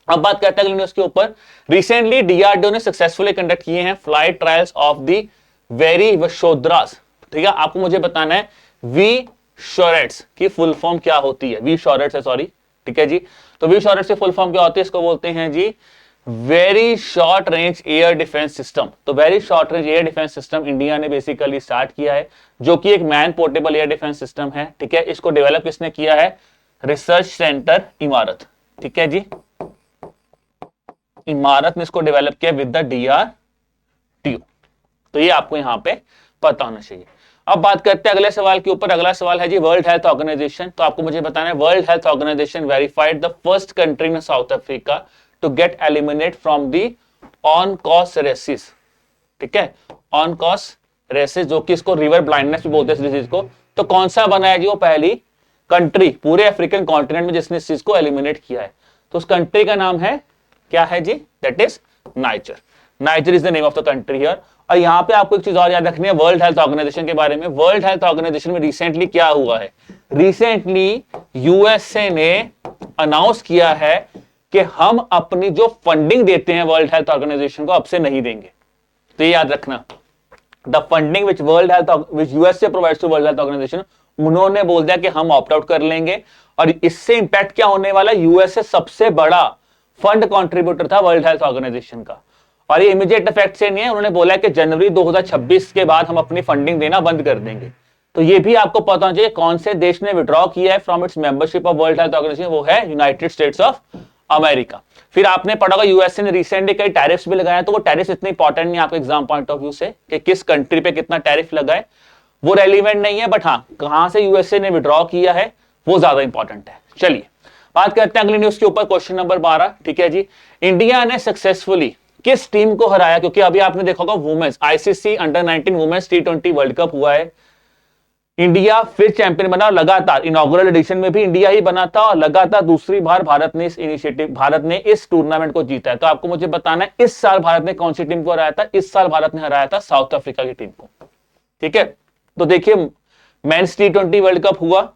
अब बात करते हैं अगली न्यूज के ऊपर। रिसेंटली डीआरडीओ ने सक्सेसफुली कंडक्ट किए हैं flight trials of the very VSHORADS, ठीक है। आपको मुझे बताना है वी शॉरेट्स की फुल फॉर्म क्या होती है, वी शॉरेट्स है, सॉरी, ठीक है जी। तो वी शॉरेट्स की फुल फॉर्म क्या होती है, इसको बोलते हैं जी very short range air defence system. तो very short range air defence system India ने बेसिकली स्टार्ट किया है, जो कि एक man portable air defence system है, ठीक है। इसको डेवलप किसने किया है, रिसर्च सेंटर इमारत, ठीक है जी। इमारत ने इसको डेवलप किया विद द डीआरडीओ। तो ये आपको यहां पे पता होना चाहिए। अब बात करते हैं अगले सवाल के ऊपर। अगला सवाल है जी वर्ल्ड हेल्थ ऑर्गेनाइजेशन। तो आपको मुझे बताना है, World health Organization verified the first country in South Africa to get eliminate from the onchocerciasis, ठीक है, ऑन कॉस रेसिस, जो कि इसको रिवर ब्लाइंडनेस भी बोलते हैं इस डिजीज को। तो कौन सा बना है जी वो पहली कंट्री पूरे अफ्रीकन कॉन्टिनेंट में जिसने इस चीज को एलिमिनेट किया है? तो उस कंट्री का नाम है क्या है जी, that is Niger. Niger is the name of the country here. और यहां पे आपको एक चीज और याद रखनी है वर्ल्ड हेल्थ ऑर्गेनाइजेशन के बारे में। वर्ल्ड हेल्थ ऑर्गेनाइजेशन में रिसेंटली क्या हुआ है, रिसेंटली यूएसए ने अनाउंस किया है कि हम अपनी जो फंडिंग देते हैं वर्ल्ड हेल्थ ऑर्गेनाइजेशन को अब से नहीं देंगे। तो ये याद रखना, the funding which World Health which USA provides to World health Organization, उन्होंने बोल दिया कि हम ऑप्ट आउट कर लेंगे। और इससे इंपैक्ट क्या होने वाला, यूएसए सबसे बड़ा फंड कंट्रीब्यूटर था वर्ल्ड हेल्थ ऑर्गेनाइजेशन का। और ये इमीडिएट इफेक्ट से नहीं है, उन्होंने बोला है कि जनवरी 2026 के बाद हम अपनी फंडिंग देना बंद कर देंगे। तो ये भी आपको पता होना चाहिए कौन से देश ने विड्रॉ किया है from its membership of world health organisation, वो है यूनाइटेड स्टेट्स ऑफ अमेरिका। फिर आपने पढ़ा होगा यूएसए ने रिसेंटली कई टैरिफ्स भी लगाए, तो वो टैरिफ्स इतने इंपॉर्टेंट नहीं आपके एग्जाम पॉइंट ऑफ व्यू से कि किस कंट्री पे कितना टैरिफ लगाए, वो रेलिवेंट नहीं है, बट हाँ कहां से यूएसए ने विड्रॉ किया है वो ज्यादा इंपॉर्टेंट है। चलिए बात करते हैं अगली न्यूज के ऊपर, क्वेश्चन नंबर 12। ठीक है जी, इंडिया ने सक्सेसफुली किस टीम को हराया, क्योंकि अभी आपने देखा होगा women's ICC under 19 women's T20 world cup हुआ है, इंडिया फिर चैंपियन बना, लगातार इनॉग्रल एडिशन में भी इंडिया ही बना था और लगातार दूसरी बार भारत ने इस टूर्नामेंट को जीता है। तो आपको मुझे बताना है इस साल भारत ने कौन सी टीम को हराया था। इस साल भारत ने हराया था साउथ अफ्रीका की टीम को। ठीक है, तो देखिए मेंस T20 वर्ल्ड कप हुआ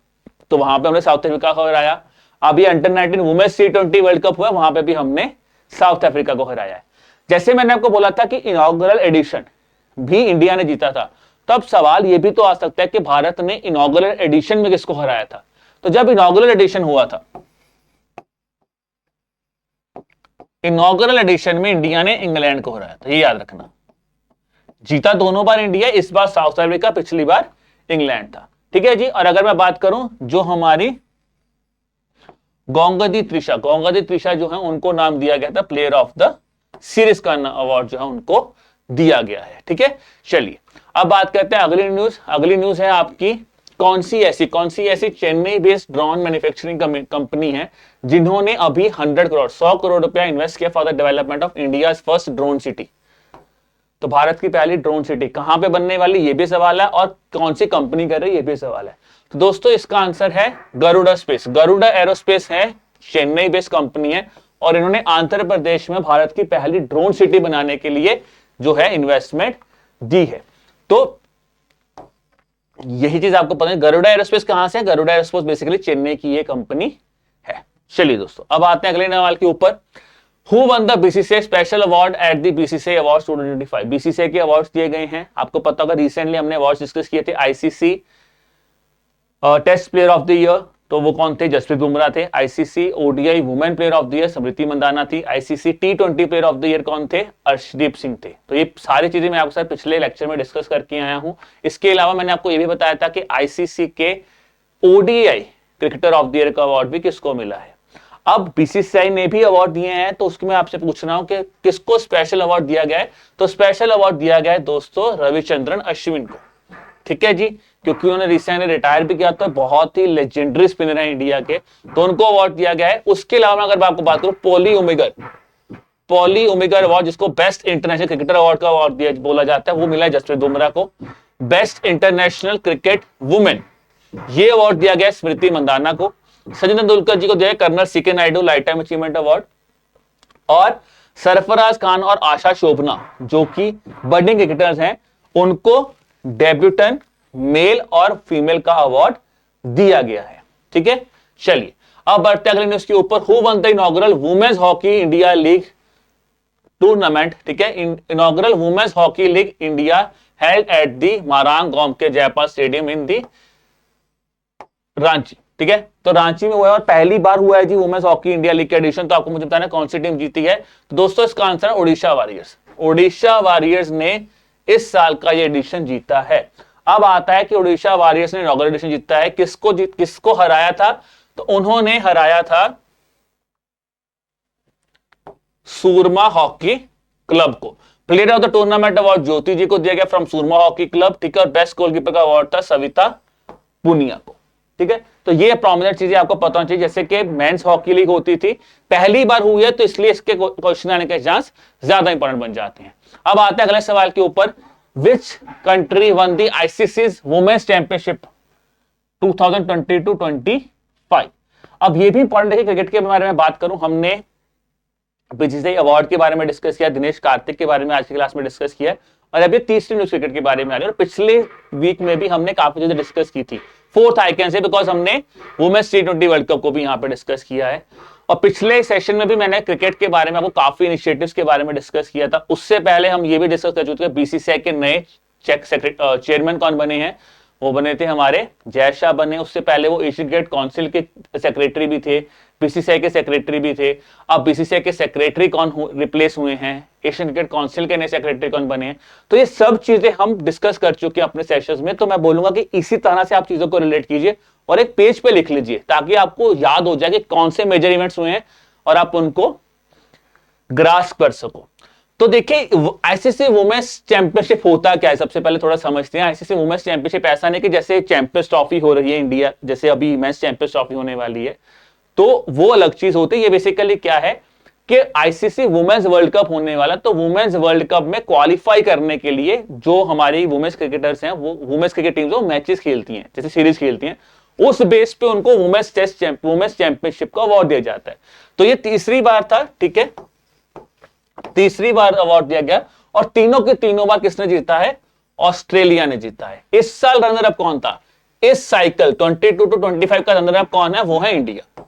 तो वहां पे हमने साउथ अफ्रीका को हराया, अभी under 19 women's T20 world cup हुआ, वहां पे भी हमने साउथ अफ्रीका को हराया है। जैसे मैंने आपको बोला था कि इनॉग्रल एडिशन भी इंडिया ने जीता था, तब सवाल यह भी तो आ सकता है कि भारत ने इनॉग्रल एडिशन में किसको हराया था। तो जब इनॉग्रल एडिशन हुआ था, इनॉग्रल एडिशन में इंडिया ने इंग्लैंड को हराया था, ये याद रखना। जीता दोनों बार इंडिया, इस बार साउथ अफ्रीका, पिछली बार इंग्लैंड था। ठीक है जी, और अगर मैं बात करूं जो हमारी गोंगदी त्रिशा जो है उनको नाम दिया गया था प्लेयर ऑफ द सीरीज का अवार्ड जो है उनको दिया गया है। ठीक है, चलिए अब बात करते हैं अगली न्यूज। अगली न्यूज है आपकी कौन सी ऐसी Chennai based drone manufacturing company है जिन्होंने अभी 100 करोड़ रुपया इन्वेस्ट किया for the development of India first drone city. तो भारत की पहली ड्रोन सिटी कहां पे बनने वाली, ये भी सवाल है, और कौन सी कंपनी कर रही है ये भी सवाल है। तो दोस्तों इसका आंसर है गरुड़ा स्पेस। गरुड़ा एरोस्पेस है, चेन्नई बेस्ड कंपनी है, और इन्होंने आंध्र प्रदेश में भारत की पहली ड्रोन सिटी बनाने के लिए जो है इन्वेस्टमेंट दी है। तो यही चीज आपको पता है। गरुड़ा एरोस्पेस कहां से है? गरुड़ा एरोस्पेस बेसिकली चेन्नई की ये कंपनी है। चलिए दोस्तों अब आते हैं अगले सवाल के ऊपर। Who won the BCCI special award at the BCCI awards 2025? BCCI के अवार्ड्स दिए गए हैं, आपको पता होगा रिसेंटली हमने अवार्ड्स डिस्कस किए थे। ICC test player of the year, तो वो कौन थे? जसप्रीत बुमराह थे। ICC ODI women player of the year Smriti Mandhana थी। ICC T20 player of the year कौन थे? अर्शदीप सिंह थे। तो ये सारी चीजें मैं आपके साथ पिछले लेक्चर में डिस्कस करके आया हूं। इसके अलावा मैंने आपको ये भी बताया था कि आईसीसी के ODI cricketer of the year का अवार्ड भी किसको मिला है। अब बीसीसीआई ने भी अवार्ड दिए हैं, तो उसके मैं आपसे पूछ रहा हूं कि किसको स्पेशल अवार्ड दिया गया है। तो स्पेशल अवार्ड दिया गया है दोस्तों रविचंद्रन अश्विन को। ठीक है जी, क्योंकि उन्होंने रिसेंटली रिटायर भी किया, तो बहुत ही लेजेंडरी स्पिनर है इंडिया के, तो उनको अवार्ड दिया गया है। उसके अलावा अगर मैं आपको बात करूं पॉली उमिगर अवार्ड, जिसको बेस्ट इंटरनेशनल क्रिकेटर अवार्ड का अवार्ड दिया बोला जाता है, वो मिला है जसप्रीत बुमराह को। बेस्ट इंटरनेशनल क्रिकेट वुमेन ये अवार्ड दिया गया स्मृति मंदाना को। सचिन तेंदुलकर जी को दिया colonel CK Nayudu life time achievement award. और सरफराज खान और आशा शोभना जो कि बडिंग क्रिकेटर्स हैं, उनको डेब्यूटेंट मेल और फीमेल का अवार्ड दिया गया है। ठीक है, चलिए अब बढ़ते अगले न्यूज के ऊपर। Who won the inaugural women's hockey India league tournament? ठीक है, inaugural women's hockey league India held at the Marang गांव के Jaipal stadium in the Ranchi. ठीक है, तो रांची में हुआ है और पहली बार हुआ है जी वुमेन्स हॉकी इंडिया लीग के एडिशन। तो आपको मुझे बताना कौन सी टीम जीती है। तो दोस्तों इसका आंसर है ओडिशा वॉरियर्स। ओडिशा वॉरियर्स ने इस साल का ये एडिशन जीता है। अब आता है कि ओडिशा वॉरियर्स ने इनॉग्रल एडिशन जीता है, किसको हराया था? तो उन्होंने हराया था सूरमा हॉकी क्लब को। Player of the tournament award Jyoti ji को दिया गया फ्रॉम सूरमा हॉकी क्लब। ठीक है, और बेस्ट गोलकीपर का अवार्ड था सविता पुनिया को। ठीक है, तो ये प्रोमिनेंट चीजें आपको पता होनी चाहिए। जैसे कि मेंस हॉकी लीग होती थी, पहली बार हुई है, तो इसलिए इसके क्वेश्चन आने के चांस ज्यादा इंपॉर्टेंट बन जाते हैं। अब आते हैं अगले सवाल के ऊपर। Which country won the ICC's women's championship 2022-25? अब ये भी इंपॉर्टेंट है कि क्रिकेट के बारे में बात करूं, हमने बीसीसीआई अवार्ड के बारे में डिस्कस किया, दिनेश कार्तिक के बारे में आज की क्लास में डिस्कस किया, और अभी तीसरी न्यूज क्रिकेट के बारे में आ रही है। और पिछले वीक में भी हमने काफी चीजें डिस्कस की थी। Fourth I can say, because हमने वुमेन्स T20 वर्ल्ड कप को भी यहाँ पे डिस्कस किया है। और पिछले सेशन में भी मैंने क्रिकेट के बारे में आपको काफी इनिशिएटिव्स के बारे में डिस्कस किया था। उससे पहले हम ये भी डिस्कस कर चुके हैं बीसीसीआई के नए चेयरमैन कौन बने हैं, वो बने थे हमारे जय शाह बने, उससे पहले वो एशियन क्रिकेट काउंसिल के सेक्रेटरी भी थे, बीसीसीआई के सेक्रेटरी भी थे। अब बीसीसीआई के सेक्रेटरी कौन रिप्लेस हुए हैं, एशियन क्रिकेट काउंसिल के नए सेक्रेटरी कौन बने हैं, तो ये सब चीजें हम डिस्कस कर चुके हैं अपने सेशंस में। तो मैं बोलूंगा कि इसी तरह से आप चीजों को रिलेट कीजिए और एक पेज पे लिख लीजिए ताकि आपको याद हो जाए कि कौन से मेजर इवेंट्स हुए हैं और आप उनको ग्रास्प कर सको। तो देखिए आईसीसी वुमेन्स चैंपियनशिप होता क्या है, सबसे पहले थोड़ा समझते हैं। आईसीसी वुमेन्स चैंपियनशिप ऐसा नहीं कि जैसे चैंपियंस ट्रॉफी हो रही है इंडिया, जैसे अभी मेंस चैंपियंस ट्रॉफी होने वाली है, तो वो अलग चीज होती है। ये बेसिकली क्या है कि आईसीसी वुमेन्स वर्ल्ड कप होने वाला, तो वुमेन्स वर्ल्ड कप में क्वालिफाई करने के लिए जो हमारी वुमेन्स क्रिकेटर्स हैं, वो वुमेन्स क्रिकेट टीम जो मैचेस खेलती हैं, जैसे सीरीज खेलती हैं, उस बेस पे उनको वुमेन्स चैंपियनशिप का अवार्ड दिया जाता है। तो ये तीसरी बार था, ठीक है, तीसरी बार अवार्ड दिया गया और तीनों के तीनों बार किसने जीता है, ऑस्ट्रेलिया ने जीता है। इस साल रनर अप कौन था, इस साइकिल 22 to 25 का रनर अप कौन है, वो है इंडिया।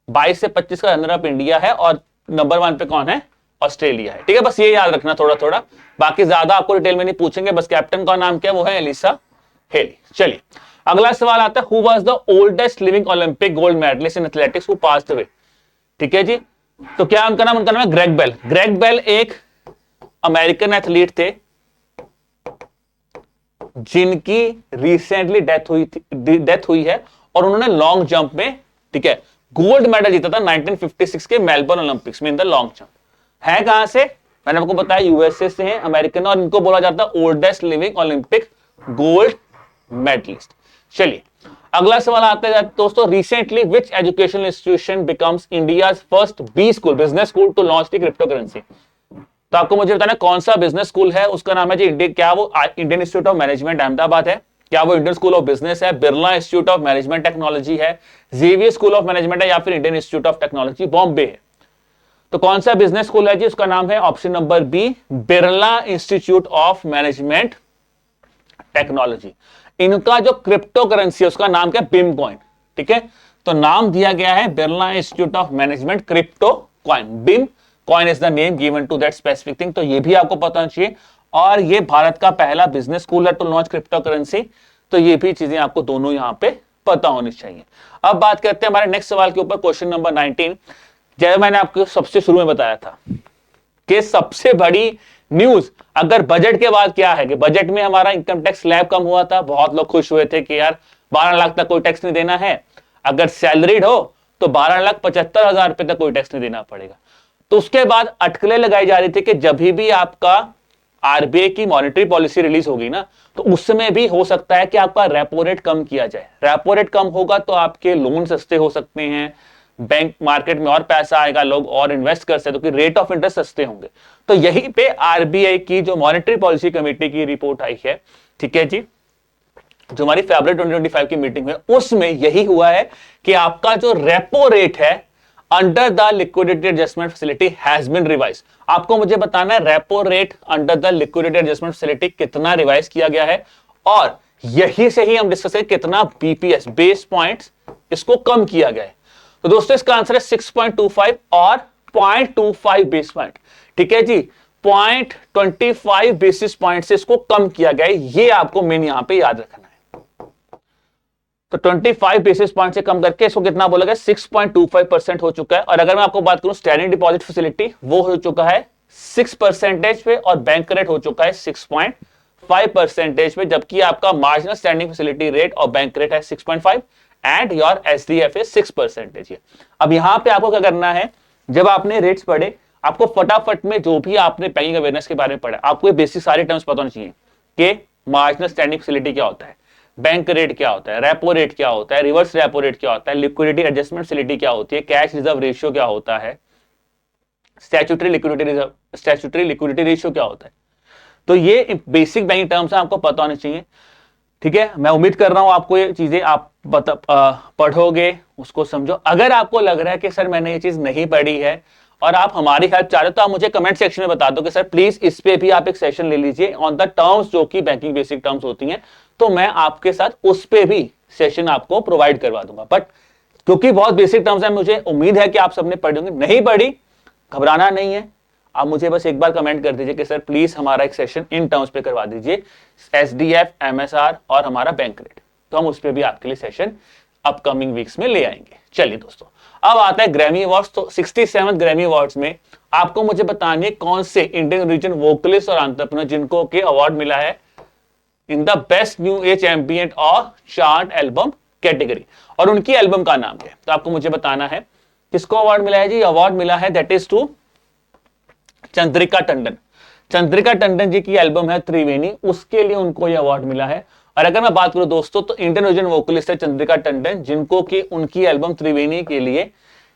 22 से 25 का रनर अप इंडिया है और नंबर 1 पे कौन है, ऑस्ट्रेलिया है। ठीक है, बस ये याद रखना थोड़ा थोड़ा, बाकी ज्यादा आपको डिटेल में नहीं पूछेंगे। बस कैप्टन का नाम क्या है, वो है एलिसा हेली। चलिए अगला सवाल आता है, who was the oldest living Olympic gold medallist in athletics who passed away. ठीक है जी, तो क्या उनका नाम है ग्रेग बेल। ग्रेग बेल एक अमेरिकन एथलीट थे जिनकी रिसेंटली डेथ हुई है और उन्होंने लॉन्ग जंप में, ठीक है, गोल्ड मेडल जीता था 1956 के मेलबर्न ओलंपिक्स में इन द लॉन्ग जंप। है कहां से, मैंने आपको बताया यूएसए से हैं, अमेरिकन, और इनको बोला जाता है oldest living Olympic gold medallist. चलिए अगला सवाल आता है दोस्तों, recently which educational institution becomes India's first B school business school to launch the crypto currency. तो आपको मुझे बताना कौन सा बिजनेस स्कूल है, उसका नाम है जी इंडिया, क्या वो Indian institute of management Ahmedabad है, क्या वो इंडियन स्कूल ऑफ बिजनेस है, Birla institute of management technology है, जेवियर स्कूल ऑफ मैनेजमेंट है, या फिर Indian institute of technology Bombay है। तो कौन सा बिजनेस स्कूल है जी, उसका नाम है option number B, Birla institute of management technology. इनका जो क्रिप्टो करेंसी है उसका नाम क्या है, बिम कॉइन। ठीक है, तो नाम दिया गया है Birla institute of management crypto coin, BIM coin is the name given to that specific thing. तो ये भी आपको पता होना चाहिए, और ये भारत का पहला बिजनेस स्कूल है टू लॉन्च क्रिप्टो करेंसी। तो ये भी चीजें आपको दोनों यहां पे पता होनी चाहिए। अब बात करते हैं हमारे नेक्स्ट सवाल के ऊपर, क्वेश्चन नंबर 19। जैसे मैंने आपको सबसे शुरू में बताया था कि सबसे बड़ी न्यूज अगर बजट के बाद क्या है कि बजट में हमारा इनकम टैक्स स्लैब कम हुआ था, बहुत लोग खुश हुए थे कि यार 12 लाख तक कोई टैक्स नहीं देना है, अगर सैलरीड हो तो 12,75,000 रुपए तक कोई टैक्स नहीं देना पड़ेगा। तो उसके बाद अटकलें लगाई जा रही थी कि जब भी आपका आरबीआई की मॉनेटरी पॉलिसी रिलीज होगी ना, तो उस समय भी हो सकता है कि आपका रेपो रेट कम किया जाए। रेपो रेट कम होगा तो आपके लोन सस्ते हो सकते हैं, बैंक मार्केट में और पैसा आएगा, लोग और इन्वेस्ट कर सकते हैं, क्योंकि रेट ऑफ इंटरेस्ट सस्ते होंगे। तो यहीं पे आरबीआई की जो मॉनेटरी पॉलिसी कमेटी की रिपोर्ट आई है, ठीक है जी, जो हमारी फरवरी 2025 की मीटिंग में, उसमें यही हुआ है कि आपका जो रेपो रेट है under the liquidity adjustment facility has been revise. आपको मुझे बताना है repo rate under the liquidity adjustment facility कितना रिवाइज किया गया है, और यही से ही हम डिस्कस करें कितना बीपीएस बेस पॉइंट्स इसको कम किया गया है। तो दोस्तों इसका आंसर है 6.25 और 0.25 बेस पॉइंट। ठीक है जी, 0.25 बेसिस पॉइंट से इसको कम किया गया है, ये आपको मेन यहां पे याद रखना है। तो 25 बेसिस पॉइंट से कम करके इसको कितना बोला गया, 6.25% हो चुका है। और अगर मैं आपको बात करूं स्टैंडिंग डिपॉजिट फैसिलिटी, वो हो चुका है 6% पे, और बैंक रेट हो चुका है 6.5% पे, जबकि आपका मार्जिनल स्टैंडिंग फैसिलिटी रेट और बैंक रेट है 6.5 एंड योर एसडीएफ इज 6%। अब यहां पे आपको क्या करना है, जब आपने रेट्स पढ़े, आपको फटाफट में जो भी आपने बैंकिंग अवेयरनेस के बारे में पढ़ा, आपको ये बेसिक सारे टर्म्स पता होने चाहिए कि मार्जिनल स्टैंडिंग फैसिलिटी क्या होता है, बैंक रेट क्या होता है, रेपो रेट क्या होता है, रिवर्स रेपो रेट क्या होता है, लिक्विडिटी एडजस्टमेंट फैसिलिटी क्या होती है, कैश रिजर्व रेशियो क्या होता है, स्टैट्यूटरी लिक्विडिटी रेशियो क्या होता है। तो ये बेसिक बैंकिंग टर्म्स आपको पता होने चाहिए। ठीक है, मैं उम्मीद कर रहा हूं आपको ये चीजें आप पढ़ोगे, उसको समझो। अगर आपको लग रहा है कि सर मैंने ये चीज नहीं पढ़ी है और आप हमारी हेल्प चाह रहे हो, तो आप मुझे कमेंट सेक्शन में बता दो कि सर प्लीज इस पे भी आप एक सेशन ले लीजिए ऑन द टर्म्स, जो कि बैंकिंग बेसिक टर्म्स होती हैं, तो मैं आपके साथ उस पे भी सेशन आपको प्रोवाइड करवा दूंगा। बट क्योंकि बहुत बेसिक टर्म्स है, मुझे उम्मीद है कि आप सबने पढ़ी होंगी। नहीं पढ़ी, घबराना नहीं है, आप मुझे बस एक बार कमेंट कर दीजिए कि सर प्लीज हमारा एक सेशन इन टर्म्स पे करवा दीजिए, SDF, MSR और हमारा बैंक रेट, तो हम उस पर भी आपके लिए सेशन अपकमिंग वीक्स में ले आएंगे। चलिए दोस्तों, अब आता है ग्रैमी अवार्ड्स। तो 67 ग्रैमी अवार्ड्स में आपको मुझे बतानी है कौन से इंडियन रीजन वोकलिस्ट और एंटरप्रेन्योर जिनको के अवार्ड मिला है in the best new age ambient और चार्ट एल्बम कैटेगरी, और उनकी एल्बम का नाम क्या है। तो आपको मुझे बताना है किसको अवार्ड मिला है जी। अवार्ड मिला है that is to Chandrika Tandon. Chandrika Tandon ji की एल्बम है त्रिवेणी, उसके लिए उनको यह अवार्ड मिला है। और अगर मैं बात करूं दोस्तों तो इंडियन रीजन वोकलिस्ट है चंद्रिका टंडन, जिनको कि उनकी एल्बम त्रिवेणी के लिए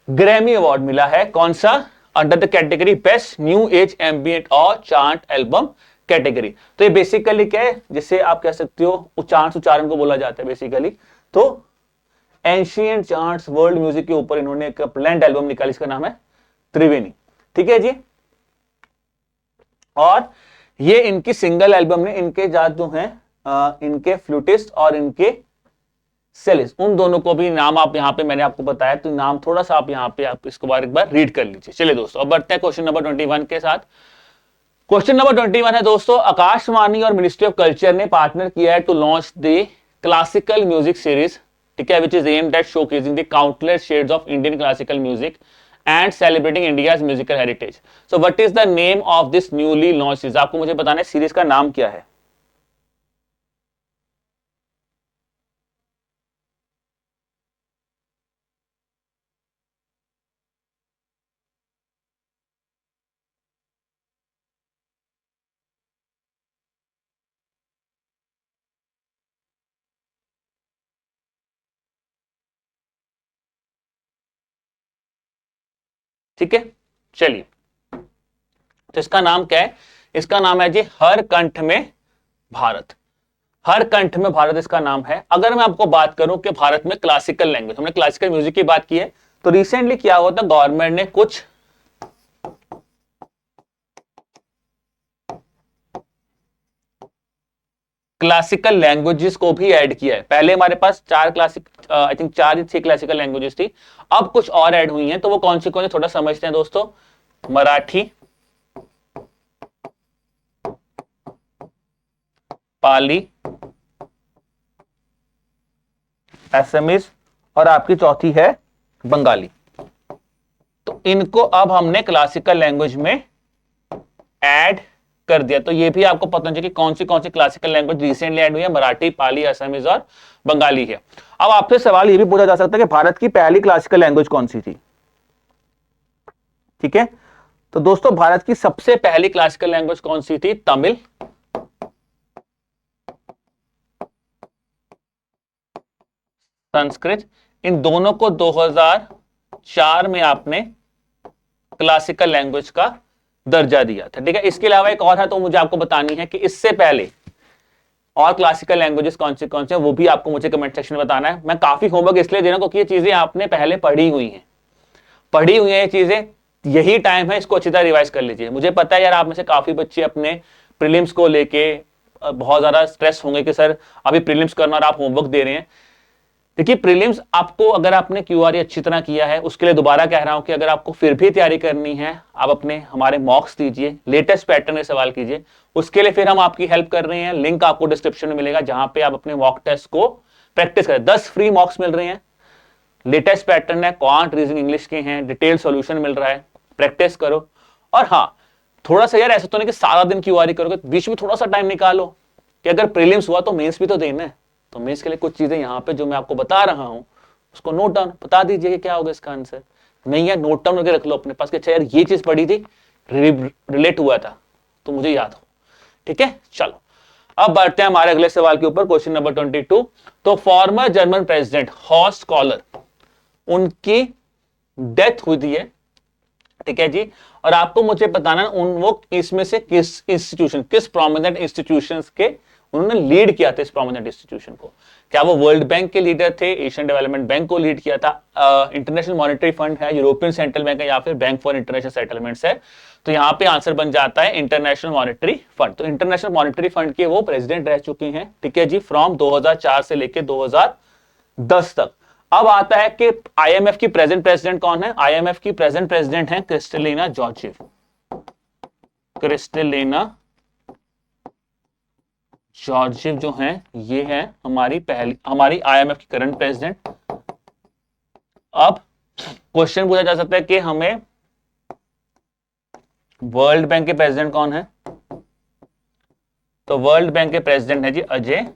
ग्रैमी अवार्ड मिला है। कौन सा? Under the category best new age ambient और चार्ट एल्बम कैटेगरी। तो ये बेसिकली क्या है, जिसे आप कह सकते हो उच्चारण को बोला जाता है बेसिकली। तो एंशिएंट चार्ट्स वर्ल्ड म्यूजिक के ऊपर इन्होंने एक ब्लेंड एल्बम निकाली, इसका नाम है त्रिवेणी। ठीक है जी। और ये इनकी सिंगल एल्बम ने इनके जात जो हैं इनके फ्लूटिस्ट और इनके सेलिस्ट, उन दोनों को भी नाम आप यहां पे मैंने आपको बताया, तो नाम थोड़ा सा आप यहां पे आप इसको बार एक बार रीड कर लीजिए। चलिए दोस्तों, अब बढ़ते हैं क्वेश्चन नंबर 21 के साथ। क्वेश्चन नंबर 21 है दोस्तों, आकाशवाणी और मिनिस्ट्री ऑफ कल्चर ने पार्टनर किया है to launch the classical music series, ठीक है, which is aimed at showcasing the countless shades of Indian classical music and celebrating India's musical heritage. So what is the name of this newly launched series? आपको मुझे बताना है series का नाम क्या है। ठीक है, चलिए, तो इसका नाम क्या है? इसका नाम है जी हर कंठ में भारत। हर कंठ में भारत इसका नाम है। अगर मैं आपको बात करूं कि भारत में क्लासिकल लैंग्वेज, हमने क्लासिकल म्यूजिक की बात की है, तो रिसेंटली क्या हुआ था, गवर्नमेंट ने कुछ क्लासिकल लैंग्वेजेस को भी ऐड किया है। पहले हमारे पास चार क्लासिक आई थिंक 4 या 6 क्लासिकल लैंग्वेजेस थी, अब कुछ और ऐड हुई हैं। तो वो कौन सी थोड़ा समझते हैं दोस्तों। मराठी, पाली, असमीज और आपकी चौथी है बंगाली। तो इनको अब हमने क्लासिकल लैंग्वेज में ऐड कर दिया। तो ये भी आपको पता चाहिए कि कौन सी क्लासिकल लैंग्वेज रिसेंटली ऐड हुई है। मराठी, पाली, असमीज और बंगाली है। अब आपसे सवाल ये भी पूछा जा सकता है कि भारत की पहली क्लासिकल लैंग्वेज कौन सी थी। ठीक है, तो दोस्तों भारत की सबसे पहली क्लासिकल लैंग्वेज कौन सी थी? तमिल, संस्कृत। इन दोनों को 2004 में आपने क्लासिकल लैंग्वेज का दर्जा दिया था। ठीक है, इसके अलावा एक और है, तो मुझे आपको बतानी है कि इससे पहले और क्लासिकल लैंग्वेजेस कौन से वो भी आपको मुझे कमेंट सेक्शन में बताना है। मैं काफी होमवर्क इसलिए दे रहा हूं क्योंकि ये चीजें आपने पहले पढ़ी हुई हैं ये चीजें। यही टाइम है, इसको अच्छी तरह रिवाइज कर लीजिए। मुझे पता है यार आप में से काफी बच्चे अपने प्रीलिम्स को लेके बहुत ज्यादा स्ट्रेस होंगे कि सर अभी प्रीलिम्स करना और आप होमवर्क दे रहे हैं। देखिए प्रीलिम्स आपको, अगर आपने क्यूआरए अच्छी तरह किया है, उसके लिए दोबारा कह रहा हूं कि अगर आपको फिर भी तैयारी करनी है, आप अपने हमारे मॉक्स दीजिए, लेटेस्ट पैटर्न के सवाल कीजिए। उसके लिए फिर हम आपकी हेल्प कर रहे हैं। लिंक आपको डिस्क्रिप्शन में मिलेगा, जहां पे आप अपने मॉक टेस्ट को प्रैक्टिस करें। 10 फ्री मॉक्स मिल रहे हैं, लेटेस्ट पैटर्न है, क्वांट, रीजनिंग, इंग्लिश के हैं, डिटेल सॉल्यूशन मिल रहा है। प्रैक्टिस करो। और हाँ, थोड़ा सा यार ऐसा तो नहीं कि सारा दिन क्यूआरए करोगे, बीच में थोड़ा सा टाइम निकालो कि अगर प्रीलिम्स हुआ तो मेंस भी तो देना है। तो मेंस के लिए कुछ चीजें यहां पे जो मैं आपको बता रहा हूं उसको नोट डाउन, बता दीजिए कि क्या होगा इसका आंसर। नहीं है, नोट डाउन करके रख लो अपने पास कि अच्छा यार ये चीज पढ़ी थी, रिलेट हुआ था, तो मुझे याद हो। ठीक है, चलो अब बढ़ते हैं हमारे अगले सवाल के ऊपर, क्वेश्चन नंबर 22। तो former German president Horst Kohler, उनकी डेथ हुई है। ठीक है जी, और आपको मुझे बताना वो इसमें से किस इंस्टीट्यूशन, किस प्रोमिनेंट इंस्टीट्यूशंस के उन्होंने लीड किया था इस प्रोमिनेंट इंस्टीट्यूशन को। क्या वो वर्ल्ड बैंक के लीडर थे, एशियन डेवलपमेंट बैंक को लीड किया था, इंटरनेशनल मॉनेटरी फंड है, यूरोपियन सेंट्रल बैंक है, या फिर बैंक फॉर इंटरनेशनल सेटलमेंट्स है। तो यहाँ पे आंसर बन जाता है इंटरनेशनल मॉनेटरी फंड। तो इंटरनेशनल मॉनेटरी फंड के वो प्रेसिडेंट रह चुके हैं। ठीक है जी, फ्रॉम 2004 से लेके 2010 तक। अब आता है कि आईएमएफ की प्रेजेंट प्रेसिडेंट कौन है। आईएमएफ की प्रेजेंट प्रेसिडेंट है क्रिस्टलिना जॉर्जिएवा। क्रिस्टलिना जॉर्जिव जो है ये है हमारी आईएमएफ की करंट प्रेसिडेंट। अब क्वेश्चन पूछा जा सकता है कि हमें वर्ल्ड बैंक के प्रेसिडेंट कौन है? तो वर्ल्ड बैंक के प्रेसिडेंट है जी अजय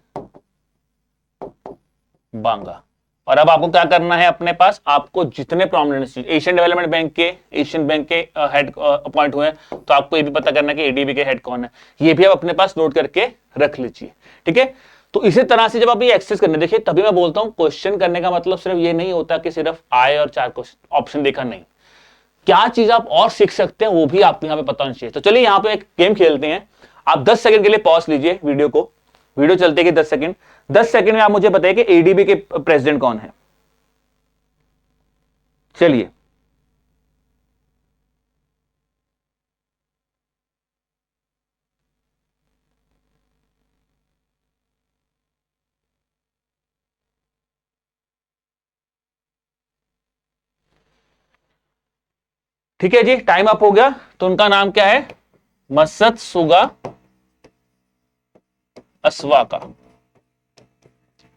बांगा। और अब आपको क्या करना है, अपने पास आपको जितने प्रोमिनेंट एशियन डेवलपमेंट बैंक के हेड अपॉइंट हुए हैं, तो आपको ये भी पता करना है कि एडीबी के हेड कौन है, ये भी आप अपने पास नोट करके रख लीजिए। ठीक है, तो इसी तरह से जब आप ये एक्सेस करने, देखिए तभी मैं बोलता हूं क्वेश्चन करने का मतलब सिर्फ ये नहीं होता कि सिर्फ आए और 4 क्वेश्चन ऑप्शन देखा, नहीं, क्या चीज आप और सीख सकते हैं वो भी आपको यहाँ पे पता होना चाहिए। तो चलिए यहाँ पे एक गेम खेलते हैं। आप 10 सेकंड के लिए पॉज लीजिए वीडियो को, वीडियो चलते कि 10 सेकंड, 10 सेकंड में आप मुझे बताइए कि एडीबी के प्रेसिडेंट कौन है। चलिए ठीक है जी, टाइम अप हो गया। तो उनका नाम क्या है? मसत्सुगा अस्वाका,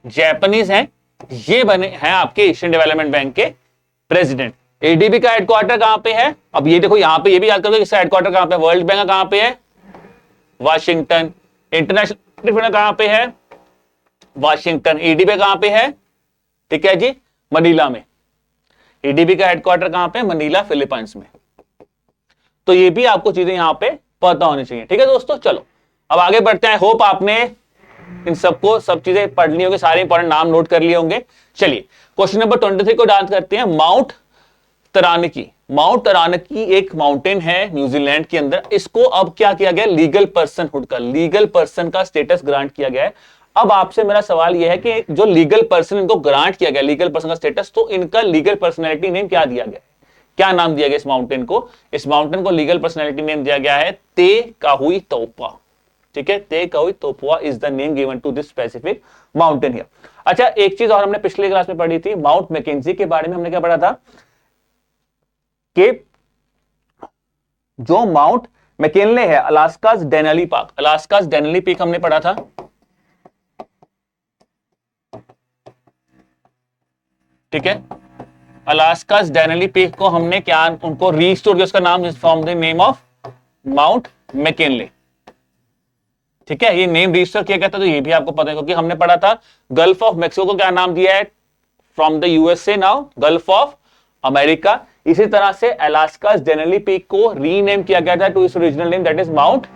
जापानीज हैं, ये बने हैं आपके एशियन डेवलपमेंट बैंक के प्रेसिडेंट। एडीबी का हेडक्वार्टर कहां पे है? अब ये देखो यहां पे ये भी याद करो इसका हेडक्वार्टर कहां पे है। वर्ल्ड बैंक का कहां पे है? वाशिंगटन। इंटरनेशनल कहां पे है? वाशिंगटन। एडीबी कहां पे है? ठीक है जी, मनीला में। एडीबी का हेडक्वार्टर कहां पे? मनीला, फिलीपींस में। तो ये भी आपको चीजें यहां पे पता होनी चाहिए। ठीक है दोस्तों, चलो अब आगे बढ़ते हैं। होप आपने इन सबको सब चीजें पढ़ ली होंगी, सारे इंपॉर्टेंट नाम नोट कर लिए होंगे। चलिए क्वेश्चन नंबर 23 को डांस करते हैं। माउंट तरानकी, माउंट तरानकी एक माउंटेन है न्यूजीलैंड के अंदर। इसको अब क्या किया गया? लीगल पर्सनहुड का, लीगल पर्सन का स्टेटस ग्रांट किया गया है। अब आपसे मेरा सवाल यह है कि जो लीगल पर्सन इनको ग्रांट किया गया लीगल पर्सन का स्टेटस, तो इनका लीगल पर्सनैलिटी नेम क्या दिया गया है? क्या नाम दिया गया इस माउंटेन को? इस माउंटेन को लीगल पर्सनैलिटी नेम दिया गया है ते काहुई तोपा। ठीक है, Te Kahui Tupua is the name given to this specific mountain here. अच्छा, एक चीज और हमने पिछले क्लास में पढ़ी थी, माउंट मैकेंजी के बारे में हमने क्या पढ़ा था कि जो माउंट मैकिनले है, अलास्कास डेनली पार्क, अलास्कास डेनली पीक हमने पढ़ा था। ठीक है, अलास्कास डेनली पीक को हमने क्या उनको रीस्टोर किया, उसका नाम from the name of mount McKinley. ठीक है, ये नेम रजिस्टर किया गया था, तो ये भी आपको पता है क्योंकि हमने पढ़ा था। गल्फ ऑफ मैक्सिको को क्या नाम दिया है? From the USA now Gulf of America. इसी तरह से अलास्का डेनली पीक को रीनेम किया गया था to its original name that is Mount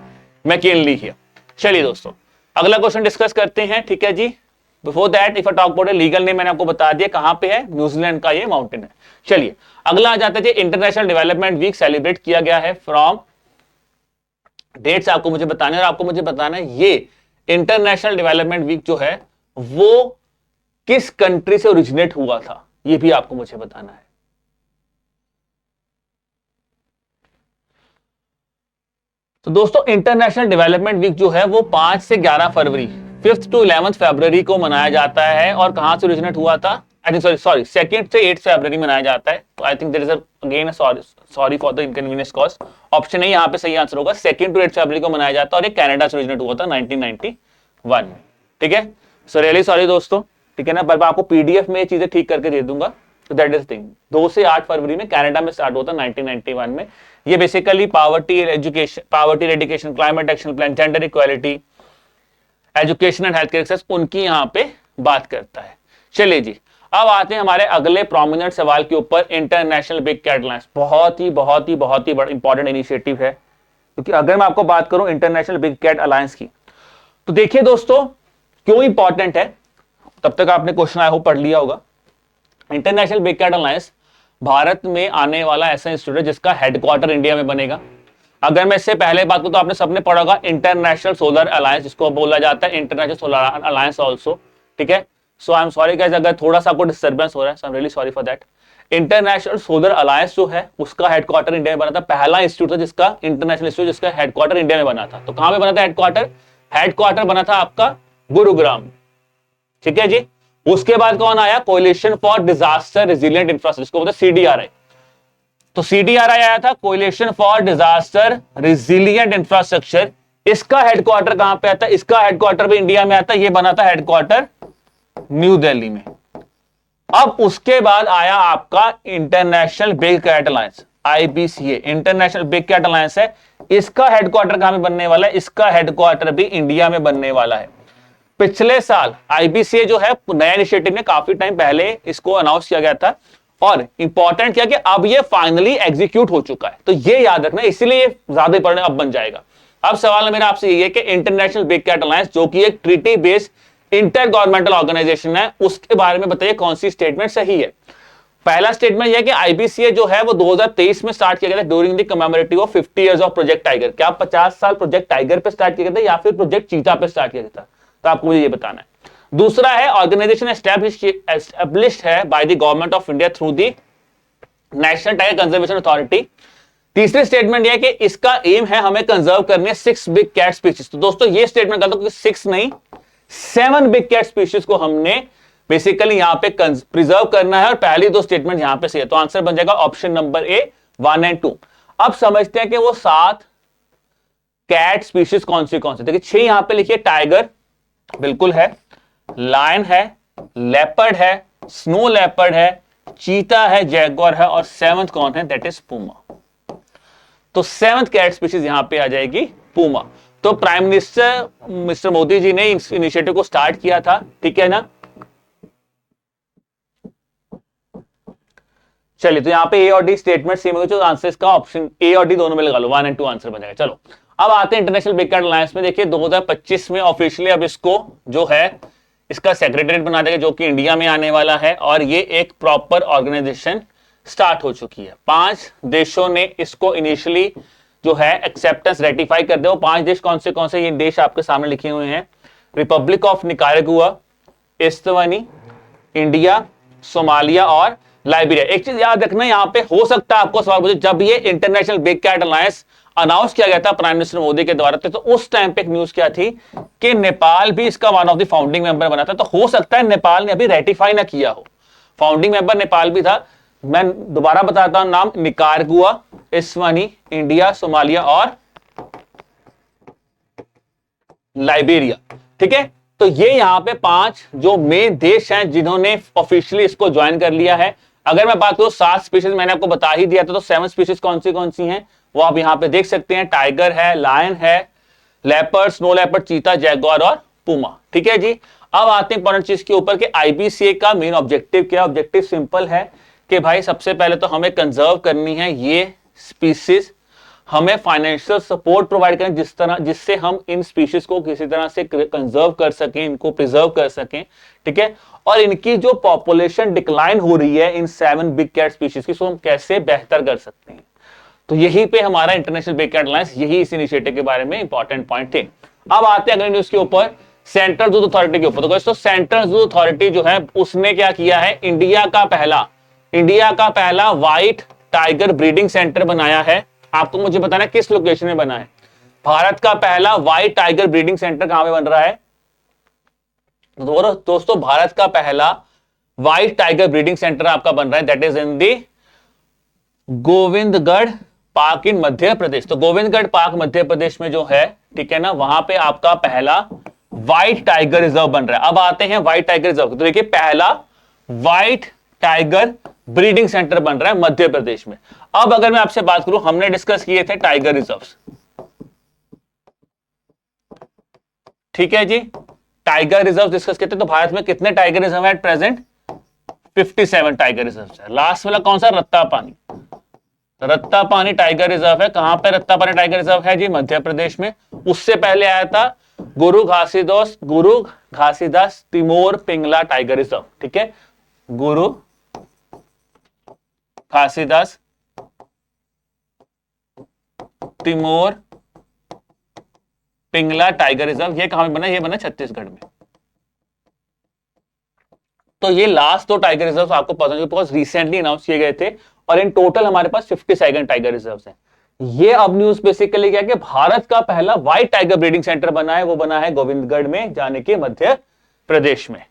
McKinley here. चलिए दोस्तों अगला क्वेश्चन डिस्कस करते हैं। ठीक है जी, before that if I talk about legal name, मैंने आपको बता दिया कहां पे है, न्यूजीलैंड का ये माउंटेन है। चलिए अगला आ जाता है, इंटरनेशनल डेवलपमेंट वीक सेलिब्रेट किया गया है फ्रॉम, डेट्स आपको मुझे बताने और आपको मुझे बताना है ये इंटरनेशनल डेवलपमेंट वीक जो है वो किस कंट्री से ओरिजिनेट हुआ था, ये भी आपको मुझे बताना है। तो दोस्तों इंटरनेशनल डेवलपमेंट वीक जो है वो 5 से 11 फरवरी 5th to 11th फरवरी को मनाया जाता है। और कहां से ओरिजिनेट हुआ था? आई थिंक सॉरी 2nd से 8th फरवरी मनाया जाता है। तो I think there is again sorry for the inconvenience caused, option नहीं यहाँ पे सही आंसर होगा। 2nd to 8th फरवरी को मनाया जाता है और ये कनाडा से ओरिजिनेट हुआ था 1991 में। ठीक है, सो रियली सॉरी दोस्तों, ठीक है ना, पर मैं आपको पीडीएफ में ये चीजें ठीक करके दे दूंगा। तो दैट इज थिंग, 2 से 8 फरवरी में कनाडा में स्टार्ट होता 1991 में। ये basically poverty education, poverty eradication, climate action plan, gender equality, education and health care access, उनकी यहां पे बात करता है। चलिए जी, अब आते हैं हमारे अगले प्रोमिनेंट सवाल के ऊपर। इंटरनेशनल बिग कैट अलायंस बहुत ही बड़ा इंपॉर्टेंट इनिशिएटिव है, क्योंकि अगर मैं आपको बात करूं इंटरनेशनल बिग कैट अलायंस की, तो देखिए दोस्तों क्यों इंपॉर्टेंट है। तब तक आपने क्वेश्चन आया हो पढ़ लिया होगा। International big cat alliance Bharat में आने वाला ऐसा इंस्टीट्यूट है जिसका हेडक्वार्टर इंडिया में बनेगा। अगर मैं इससे पहले बात करूं तो आपने सबने पढ़ा होगा इंटरनेशनल सोलर अलायंस, जिसको बोला जाता है इंटरनेशनल सोलर अलायंस ऑल्सो। ठीक है, so I am sorry guys अगर थोड़ा सा आपको डिस्टर्बेंस हो रहा है, so I am really sorry for that. International solar alliance जो है उसका हेडक्वार्टर इंडिया में बना था। पहला इंस्टीट्यूट था जिसका इंटरनेशनल इंस्टीट्यूट जिसका हेडक्वार्टर इंडिया में बना था। तो कहां पे बना था हेडक्वार्टर? हेडक्वार्टर बना था आपका गुरुग्राम। ठीक है जी, उसके बाद कौन आया? Coalition for disaster resilient infrastructure, जिसको बोलते हैं CDRI। तो CDRI आया था, coalition for disaster resilient infrastructure. इसका हेडक्वार्टर कहां पे आता है? इसका हेडक्वार्टर भी इंडिया में आता है। ये बना था हेडक्वार्टर न्यू दिल्ली में। अब उसके बाद आया आपका international big cat alliance, IBCA, international big cat alliance है। इसका हेडक्वार्टर कहां पे बनने वाला है? इसका हेडक्वार्टर भी इंडिया में बनने वाला है। पिछले साल IBCA जो है नया इनिशिएटिव ने काफी टाइम पहले इसको अनाउंस किया गया था, और इंपॉर्टेंट क्या कि अब ये फाइनली एग्जीक्यूट हो चुका है। तो ये याद रखना, इसीलिए ज्यादा इंपॉर्टेंट अब बन जाएगा। अब सवाल मेरा आपसे ये है कि इंटरनेशनल बिग कैट अलायंस जो कि एक treaty based intergovernmental organisation है, उसके बारे में बताइए कौन सी स्टेटमेंट सही है। पहला स्टेटमेंट यह है कि IBCA जो है वो 2023 में स्टार्ट किया गया था during the commemorative of 50 years of project tiger. क्या 50 साल प्रोजेक्ट टाइगर पे स्टार्ट किया गया था या फिर प्रोजेक्ट चीता पे स्टार्ट किया गया था? तो आपको मुझे ये बताना है। दूसरा है ऑर्गेनाइजेशन एस्टैब्लिश्ड है by the government of India through the national tiger conservation authority. तीसरी स्टेटमेंट यह है कि इसका एम है हमें कंजर्व करने 6 बिग कैट स्पीशीज। तो दोस्तों ये स्टेटमेंट गलत है, 6 नहीं 7 बिग कैट स्पीशीज को हमने बेसिकली यहां पे प्रिजर्व करना है, और पहली दो स्टेटमेंट यहां पे सही है। तो आंसर बन जाएगा ऑप्शन नंबर ए 1 और 2। अब समझते हैं कि वो 7 कैट स्पीशीज कौन सी देखिए 6 यहां पे लिखिए, टाइगर बिल्कुल है, लायन है, लेपर्ड है, स्नो लेपर्ड है, चीता है, जैगुआर है, और 7th कौन है? That is Puma. तो 7th कैट स्पीशीज यहां पे आ जाएगी पूमा। तो prime minister mister Modi ji ने इस इनिशिएटिव को स्टार्ट किया था, ठीक है ना। चलिए, तो यहां पे ए और डी स्टेटमेंट सेम हो गए, तो आंसर इसका ऑप्शन ए और डी दोनों में लगा लो, 1 और 2 आंसर बन जाएगा। चलो अब आते हैं इंटरनेशनल बिग कैट अलायंस में। देखिए 2025 में ऑफिशियली अब इसको जो है इसका सेक्रेटरीट बना देगा, जो कि इंडिया में आने वाला है, और ये एक प्रॉपर ऑर्गेनाइजेशन स्टार्ट हो चुकी है। 5 देशों ने इसको इनिशियली जो है एक्सेप्टेंस रेटिफाई कर दिया। वो 5 देश कौन से ये देश आपके सामने लिखे हुए हैं। Republic of Nicaragua, Eswatini, India, Somalia और लाइबेरिया। एक चीज याद रखना, यहां पे हो सकता है आपको सवाल पूछे, जब ये international big cat alliance announce किया गया था प्राइम मिनिस्टर मोदी के द्वारा, तो उस टाइम पे एक न्यूज क्या थी कि नेपाल भी इसका one of the founding member बना था। तो हो सकता है नेपाल ने अभी रेटिफाई ना किया हो। फाउंडिंग मेंबर नेपाल भी था। मैं दोबारा बताता हूं नाम, निकारागुआ, एस्वानी, इंडिया, सोमालिया और लाइबेरिया, ठीक है। तो ये यहां पे 5 जो मेन देश हैं जिन्होंने ऑफिशियली इसको ज्वाइन कर लिया है। अगर मैं बात करूं 7 स्पीशीज मैंने आपको बता ही दिया था, तो 7 स्पीशीज कौन सी हैं वो आप यहां पे देख सकते हैं। टाइगर है, लायन है, लेपर्ड, स्नो लेपर्ड, चीता, जैगुआर और पूमा, ठीक है जी। अब आते हैं इंपॉर्टेंट चीज के ऊपर कि IBCA का मेन ऑब्जेक्टिव क्या है। ऑब्जेक्टिव सिंपल है कि भाई सबसे पहले तो हमें कंजर्व करनी है ये स्पीशीज, हमें फाइनेंशियल सपोर्ट प्रोवाइड करें जिससे हम इन स्पीशीज को किसी तरह से कंजर्व कर सकें, इनको प्रिजर्व कर सकें, ठीक है। और इनकी जो पॉपुलेशन डिक्लाइन हो रही है इन 7 बिग कैट स्पीशीज की, सो हम कैसे बेहतर कर सकते हैं। तो यहीं पे हमारा इंटरनेशनल बिग कैट अलायंस, यही इस इनिशिएटिव के बारे में इंपॉर्टेंट पॉइंट थे। अब आते हैं अगले न्यूज के ऊपर, सेंट्रल जूट अथॉरिटी के ऊपर। तो सेंट्रल जूट अथॉरिटी जो है उसने क्या किया है, इंडिया का पहला व्हाइट टाइगर ब्रीडिंग सेंटर बनाया है। आपको मुझे बताना किस लोकेशन में बना है। भारत का पहला व्हाइट टाइगर ब्रीडिंग सेंटर कहां पे बन रहा है? दोस्तों भारत का पहला व्हाइट टाइगर ब्रीडिंग सेंटर आपका बन रहा है, that is in the Govindgarh park in Madhya Pradesh. तो गोविंदगढ़ पार्क मध्य प्रदेश में जो है, ठीक है ना, वहां पे आपका पहला व्हाइट टाइगर रिजर्व बन रहा है। अब आते हैं व्हाइट टाइगर रिजर्व। तो देखिए पहला व्हाइट टाइगर ब्रीडिंग सेंटर बन रहा है मध्य प्रदेश में। अब अगर मैं आपसे बात करूं, हमने डिस्कस किए थे टाइगर रिजर्व्स, ठीक है जी, टाइगर रिजर्व डिस्कस किए थे। तो भारत में कितने टाइगर रिजर्व है एट प्रेजेंट? 57 टाइगर रिजर्व है। लास्ट वाला कौन सा? रत्तापानी। रत्तापानी टाइगर रिजर्व है। कहां पे रत्तापानी टाइगर रिजर्व है जी? मध्य प्रदेश में। उससे पहले आया था गुरु घासीदास तिमोर पिंगला टाइगर रिजर्व, ठीक है। गुरु घासीदास तिमोर पिंगला टाइगर रिजर्व, ये कहां पे बना? ये बना छत्तीसगढ़ में। तो ये लास्ट 2 टाइगर रिजर्व आपको पता है बिकॉज रिसेंटली अनाउंस किए गए थे, और इन टोटल हमारे पास 57 टाइगर रिजर्व्स हैं। ये अब न्यूज बेसिकली क्या कि भारत का पहला व्हाइट टाइगर ब्रीडिंग सेंटर बना है, वो बना है गोविंदगढ़ में, जाने के मध्य प्रदेश में।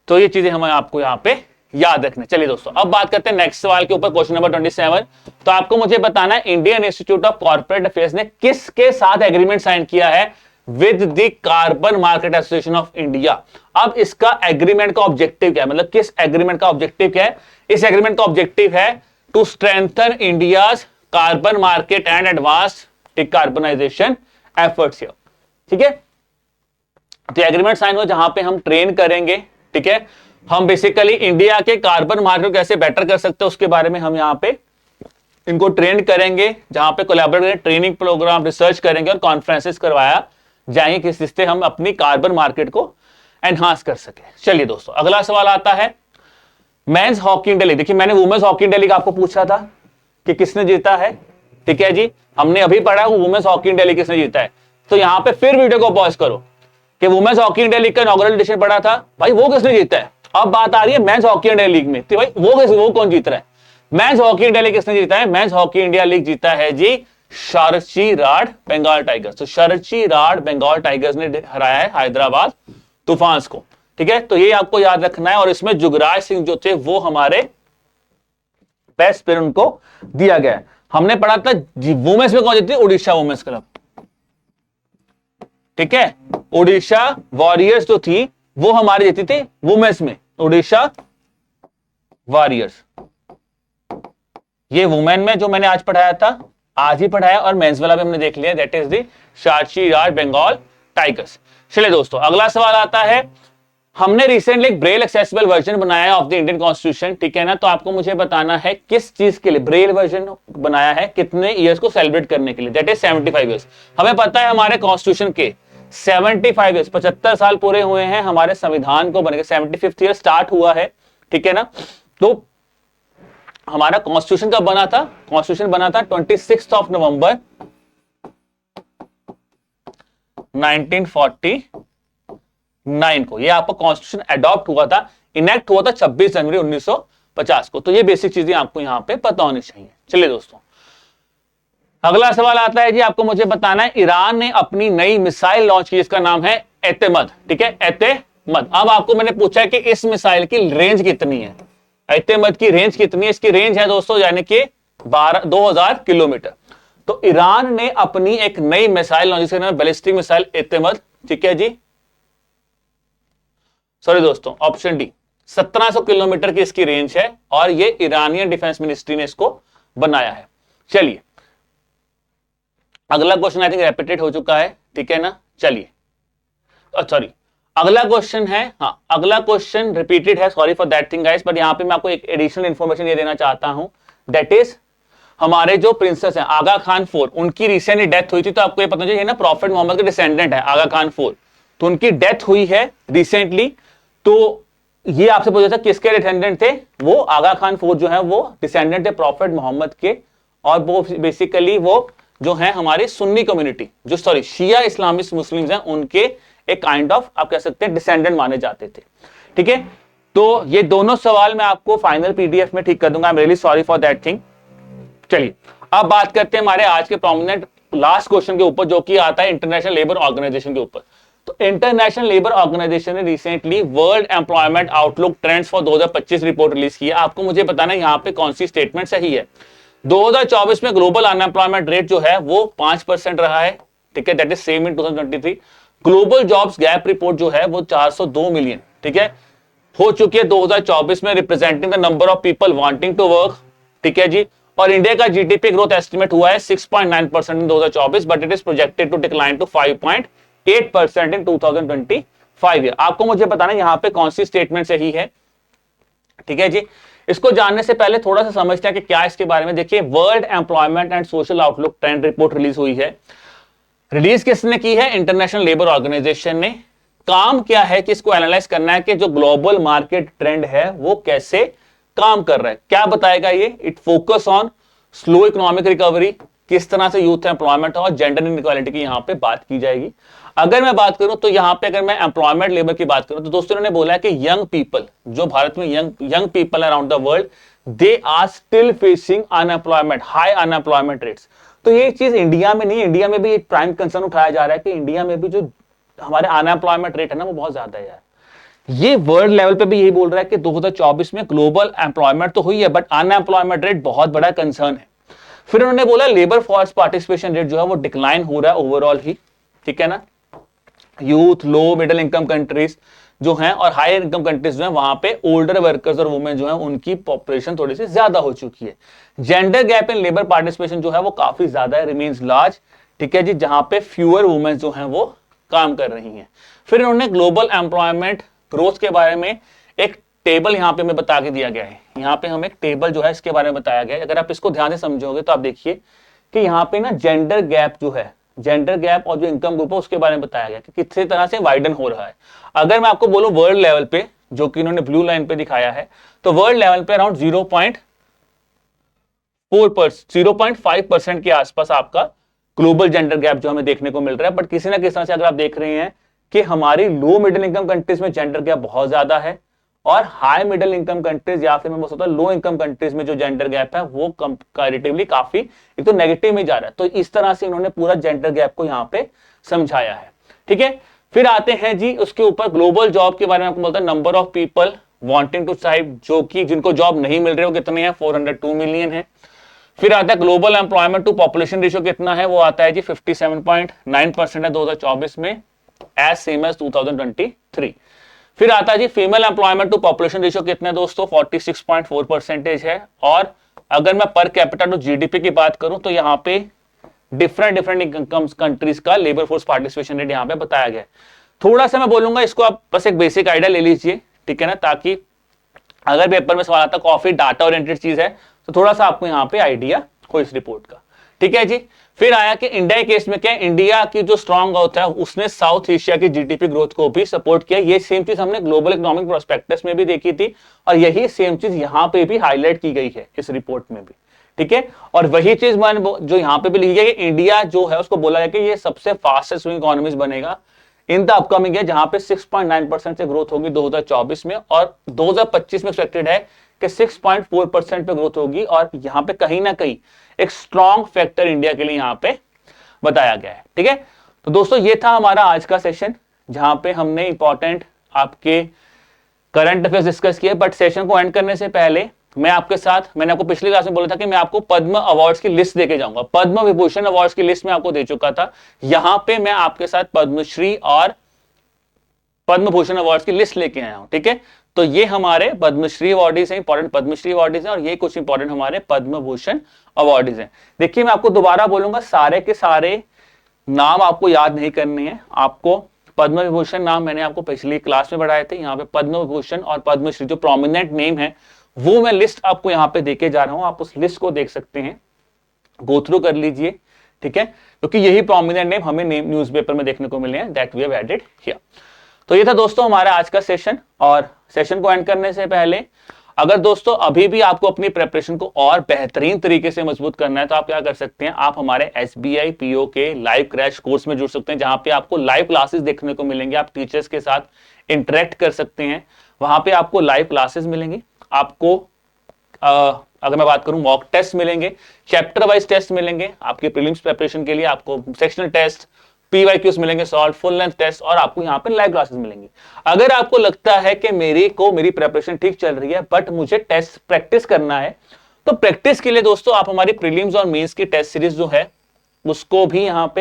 तो ये चीजें हम आपको यहां पे याद रखना। चलिए दोस्तों, अब बात करते हैं नेक्स्ट सवाल के ऊपर, क्वेश्चन नंबर 27। तो आपको मुझे बताना है Indian institute of corporate affairs ने किसके साथ एग्रीमेंट साइन किया है? With the carbon market association of India. अब इसका एग्रीमेंट का ऑब्जेक्टिव क्या है, मतलब किस एग्रीमेंट का ऑब्जेक्टिव क्या है? इस एग्रीमेंट का ऑब्जेक्टिव है to strengthen India's carbon market and advance decarbonisation efforts. ठीक है, तो एग्रीमेंट साइन हो जहां पे हम ट्रेन करेंगे, ठीक है, हम बेसिकली इंडिया के कार्बन मार्केट को कैसे बेटर कर सकते हैं उसके बारे में हम यहां पे इनको ट्रेन करेंगे, जहां पे कोलैबोरेट करेंगे, ट्रेनिंग प्रोग्राम रिसर्च करेंगे और कॉन्फ्रेंसेस करवाया जाएंगे जिससे हम अपनी कार्बन मार्केट को एनहांस कर सके। चलिए दोस्तों, अगला सवाल आता है मेंस हॉकी इंडिया लीग। देखिए, मैंने वुमेन्स हॉकी इंडिया लीग आपको पूछा था कि किसने जीता है, ठीक है जी, हमने अभी पढ़ा वुमेन्स हॉकी इंडिया लीग किसने जीता है। तो यहां पे फिर वीडियो को पॉज करो कि वुमेन्स हॉकी इंडिया लीग का इनॉग्रेल एडिशन पढ़ा था, भाई वो किसने जीता है। अब बात आ रही है मेंस हॉकी इंडिया लीग में, तो भाई वो कौन जीत रहा है? मेंस हॉकी इंडिया लीग किसने जीता है? मेंस हॉकी इंडिया लीग जीता है जी शारची राड बंगाल टाइगर्स। तो शारची राड बंगाल टाइगर्स ने हराया है हैदराबाद तूफान्स को, ठीक है। तो ये आपको याद रखना है, और इसमें जुगराज सिंह जो थे वो हमारे बेस्ट प्लेयर उनको दिया गया है। हमने पढ़ा था वुमेन्स में कौन जीती? उड़ीसा वुमेन्स क्लब, ठीक है। उड़ीसा वॉरियर्स जो थी वो हमारी जीती थी वुमेन्स में, उड़ीसा वॉरियर्स। ये वुमेन में जो मैंने आज पढ़ाया था, आज ही पढ़ाया, और मेंस वाला भी हमने देख लिया, that is the Shrachi Rarh Bengal tigers. चलिए दोस्तों, अगला सवाल आता है, हमने रिसेंटली एक ब्रेल एक्सेसिबल वर्जन बनाया ऑफ द इंडियन कॉन्स्टिट्यूशन, ठीक है ना। तो आपको मुझे बताना है किस चीज के लिए ब्रेल वर्जन बनाया है, कितने ईयर्स को सेलिब्रेट करने के लिए, दैट इज 75 ईयर्स। हमें पता है हमारे कॉन्स्टिट्यूशन के 75 ईयर्स, 75 साल पूरे हुए हैं हमारे संविधान को बने के, 75th ईयर स्टार्ट हुआ है, ठीक है ना। तो हमारा कॉन्स्टिट्यूशन कब बना था? कॉन्स्टिट्यूशन बना था 26 नवंबर 1949 को। ये आपका कॉन्स्टिट्यूशन अडॉप्ट हुआ था, इनेक्ट हुआ था 26 जनवरी 1950 को। तो ये बेसिक चीजें आपको यहां पे पता होनी चाहिए। चलिए दोस्तों, अगला सवाल आता है जी, आपको मुझे बताना है ईरान ने अपनी नई मिसाइल लॉन्च की, इसका नाम है एतेमद, ठीक है, एतेमद। अब आपको मैंने पूछा है कि इस मिसाइल की रेंज कितनी है, एतेमद की रेंज कितनी है? इसकी रेंज है दोस्तों यानी कि 2000 किलोमीटर। तो ईरान ने अपनी एक नई मिसाइल लॉन्च, जिसका नाम है बैलिस्टिक मिसाइल एतेमद, ठीक है जी, सॉरी दोस्तों, ऑप्शन डी, 1700 किलोमीटर की इसकी रेंज है, और ये ईरानियन डिफेंस मिनिस्ट्री ने इसको बनाया है। चलिए, अगला क्वेश्चन आई थिंक रिपीटेड हो चुका है, ठीक है ना। चलिए, सॉरी, अगला क्वेश्चन है, हाँ अगला क्वेश्चन रिपीटेड है, sorry for that thing guys, but यहां पे मैं आपको एक एडिशनल इंफॉर्मेशन ये देना चाहता हूं, दैट इज हमारे जो प्रिंसेस हैं आगा खान 4, उनकी रिसेंटली डेथ हुई थी। तो आपको ये पता चाहिए ना, प्रॉफिट मोहम्मद के डिसेंडेंट है आगा खान 4, तो उनकी डेथ हुई है रिसेंटली। तो ये आपसे पूछा था किसके डिसेंडेंट थे? वो आगा खान 4 जो है वो डिसेंडेंट थे प्रॉफिट मोहम्मद के, और वो बेसिकली वो जो है हमारी सुन्नी कम्युनिटी, जो सॉरी शिया इस्लामिस्ट मुस्लिम्स हैं, उनके एक काइंड ऑफ आप कह सकते हैं डिसेंडेंट माने जाते थे, ठीक है। तो ये दोनों सवाल मैं आपको फाइनल पीडीएफ में ठीक कर दूंगा, आई am really sorry for that thing. चलिए, अब बात करते हैं हमारे आज के प्रोमिनेंट लास्ट क्वेश्चन के ऊपर, जो कि आता है इंटरनेशनल लेबर ऑर्गेनाइजेशन के ऊपर। तो इंटरनेशनल लेबर ऑर्गेनाइजेशन ने recently world employment outlook trends for 2025 report release की है। आपको मुझे बताना है यहाँ पे कौन सी स्टेटमेंट सही है। 2024 में ग्लोबल अनएम्प्लॉयमेंट रेट जो है वो 5% रहा है, ठीक है, that is same in 2023। Global jobs gap report जो है वो 402 मिलियन, ठीक है, हो चुकी है 2024 में, representing the number of people wanting to work, ठीक है जी। और इंडिया का जीडीपी ग्रोथ एस्टिमेट हुआ है 6.9% in 2024, but it is projected to decline to 5.8% in 2025 आपको मुझे बताना है यहाँ पे कौन सी स्टेटमेंट सही है, ठीक है जी। इसको जानने से पहले थोड़ा सा समझते हैं कि क्या इसके बारे में। देखिए, world employment and social outlook trend report release हुई है। रिलीज किसने की है? इंटरनेशनल लेबर ऑर्गेनाइजेशन ने। काम क्या है कि इसको एनालाइज करना है कि जो ग्लोबल मार्केट ट्रेंड है वो कैसे काम कर रहा है। क्या बताएगा ये? It focus on slow economic recovery, किस तरह से यूथ एम्प्लॉयमेंट और जेंडर इनइक्वालिटी की यहां पे बात की जाएगी। अगर मैं बात करूं तो यहां पे अगर मैं एम्प्लॉयमेंट लेबर की बात करूं तो दोस्तों ने बोला है कि यंग पीपल, जो भारत में young people around the world, they are still facing unemployment, high unemployment rates. तो ये चीज इंडिया में नहीं, इंडिया में भी एक प्राइम कंसर्न उठाया जा रहा है कि इंडिया में भी जो हमारे अनएम्प्लॉयमेंट रेट है ना वो बहुत ज्यादा है यार। ये वर्ल्ड लेवल पे भी यही बोल रहा है कि 2024 में ग्लोबल एम्प्लॉयमेंट तो हुई है बट अनएम्प्लॉयमेंट रेट बहुत बड़ा कंसर्न है। फिर उन्होंने बोला लेबर फोर्स पार्टिसिपेशन रेट जो है वो डिक्लाइन हो रहा है ओवरऑल ही, ठीक है ना। Youth, low middle income countries जो हैं और हाई इनकम कंट्रीज जो हैं वहां पे ओल्डर वर्कर्स और वुमेन जो हैं उनकी पॉपुलेशन थोड़ी सी ज्यादा हो चुकी है। Gender gap in labour participation जो है वो काफी ज्यादा है, रिमेन्स लार्ज, ठीक है जी, जहां पे फ्यूअर वुमेन जो हैं वो काम कर रही हैं। फिर उन्होंने ग्लोबल एम्प्लॉयमेंट ग्रोथ के बारे में एक टेबल यहां पे हमें बता के दिया गया है। यहां पे हमें एक टेबल जो है इसके बारे में बताया गया है। अगर आप इसको ध्यान से समझोगे तो आप देखिए कि यहाँ पे ना जेंडर गैप जो है, जेंडर गैप और जो इनकम ग्रुप है उसके बारे में बताया गया कि किस तरह से वाइडन हो रहा है। अगर मैं आपको बोलूं वर्ल्ड लेवल पे, जो कि इन्होंने ब्लू लाइन पे दिखाया है, तो वर्ल्ड लेवल पे अराउंड 0.5% के आसपास आपका ग्लोबल जेंडर गैप जो हमें देखने को मिल रहा है। बट किसी ना किसी तरह से अगर आप देख रहे हैं कि हमारी लो मिडिल इनकम कंट्रीज में जेंडर गैप बहुत ज्यादा है और हाई मिडिल इनकम कंट्रीज या फिर मैं बोल सकता हूं लो इनकम कंट्रीज में जो जेंडर गैप है वो कंपैरेटिवली काफी एक तो नेगेटिव में जा रहा है। तो इस तरह से इन्होंने पूरा जेंडर गैप को यहाँ पे समझाया है, ठीक है। फिर आते हैं जी उसके ऊपर ग्लोबल जॉब के बारे में। आपको बोलता है number of people wanting to side, जो कि जिनको जॉब नहीं मिल रहे हो कितने हैं, 402 मिलियन है। फिर आता है global employment to population ratio कितना है, वो आता है जी 57.9% है 2024 में, एज सेम एज 2023। फिर आता है जी female employment to population ratio कितना है दोस्तों, 46.4% है। और अगर मैं पर कैपिटा टू जीडीपी की बात करूं तो यहाँ पे डिफरेंट इनकम कंट्रीज का लेबर फोर्स पार्टिसिपेशन रेट यहाँ पे बताया गया है। थोड़ा सा मैं बोलूंगा इसको आप बस एक बेसिक आइडिया ले लीजिए, ठीक है ना, ताकि अगर पेपर में सवाल आता काफी डाटा ओरिएंटेड चीज है तो थोड़ा सा आपको यहाँ पे आइडिया हो इस रिपोर्ट का, ठीक है जी। फिर आया कि इंडिया के केस में क्या, इंडिया की जो स्ट्रॉन्ग ग्रोथ है उसने साउथ एशिया की जीडीपी ग्रोथ को भी सपोर्ट किया। ये सेम चीज हमने ग्लोबल इकोनॉमिक प्रोस्पेक्टस में भी देखी थी और यही सेम चीज यहाँ पे भी हाईलाइट की गई है इस रिपोर्ट में भी, ठीक है। और वही चीज जो यहाँ पे भी लिखी है कि इंडिया जो है उसको बोला है कि ये सबसे फास्टेस्ट ग्रोइंग इकोनॉमीज बनेगा इन द अपकमिंग है, जहां पे 6.9% से ग्रोथ होगी 2024 में और 2025 में एक्सपेक्टेड है कि 6.4% पे ग्रोथ होगी। और यहां पे कहीं ना कहीं एक स्ट्रॉन्ग फैक्टर इंडिया के लिए यहां पे बताया गया है, ठीक है। तो दोस्तों ये था हमारा आज का सेशन जहां पे हमने इंपॉर्टेंट आपके करंट अफेयर्स डिस्कस किए। बट सेशन को एंड करने से पहले मैं आपके साथ, मैंने आपको पिछली क्लास में बोला था कि मैं आपको पद्म अवार्ड्स की लिस्ट देके जाऊंगा। पद्म विभूषण अवार्ड्स की लिस्ट मैं आपको दे चुका था, यहां पे मैं आपके साथ पद्मश्री और पद्म भूषण अवार्ड्स की लिस्ट लेके आया हूं, ठीक है। तो ये हमारे पद्मश्री अवार्डीज हैं, इंपॉर्टेंट पद्मश्री अवार्डीज हैं, और ये कुछ इंपॉर्टेंट हमारे पद्म भूषण अवार्डीज हैं। देखिए मैं आपको दोबारा बोलूंगा, सारे के सारे नाम आपको याद नहीं करने हैं। आपको पद्म विभूषण नाम मैंने आपको पिछली क्लास में बढ़ाए थे, यहाँ पे पद्म विभूषण और पद्मश्री जो प्रोमिनेंट नेम है वो मैं लिस्ट आपको यहाँ पे देके जा रहा हूं। आप उस लिस्ट को देख सकते हैं, गो थ्रू कर लीजिए, ठीक है, क्योंकि यही प्रोमिनेंट नेम हमें न्यूज़पेपर में देखने को मिले हैं, that we have added here. तो ये था दोस्तों हमारा आज का सेशन। और सेशन को एंड करने से पहले अगर दोस्तों अभी भी आपको अपनी प्रिपरेशन को और बेहतरीन तरीके से मजबूत करना है तो आप क्या कर सकते हैं, आप हमारे SBI PO के लाइव क्रैश कोर्स में जुड़ सकते हैं, जहां पे आपको लाइव क्लासेस देखने को मिलेंगे। आप टीचर्स के साथ इंटरेक्ट कर सकते हैं, वहां पे आपको लाइव क्लासेस मिलेंगी। आपको अगर मैं बात करूं मॉक टेस्ट मिलेंगे, चैप्टर वाइज टेस्ट मिलेंगे आपके प्रीलिम्स प्रिपरेशन के लिए, आपको सेक्शनल टेस्ट, PYQs मिलेंगे, सॉल्व फुल लेंथ टेस्ट, और आपको यहाँ पे लाइव क्लासेस मिलेंगी। अगर आपको लगता है कि मेरी प्रिपरेशन ठीक चल रही है बट मुझे टेस्ट प्रैक्टिस करना है, तो प्रैक्टिस के लिए दोस्तों आप हमारी प्रीलिम्स और मेंस की टेस्ट सीरीज जो है उसको भी यहाँ पे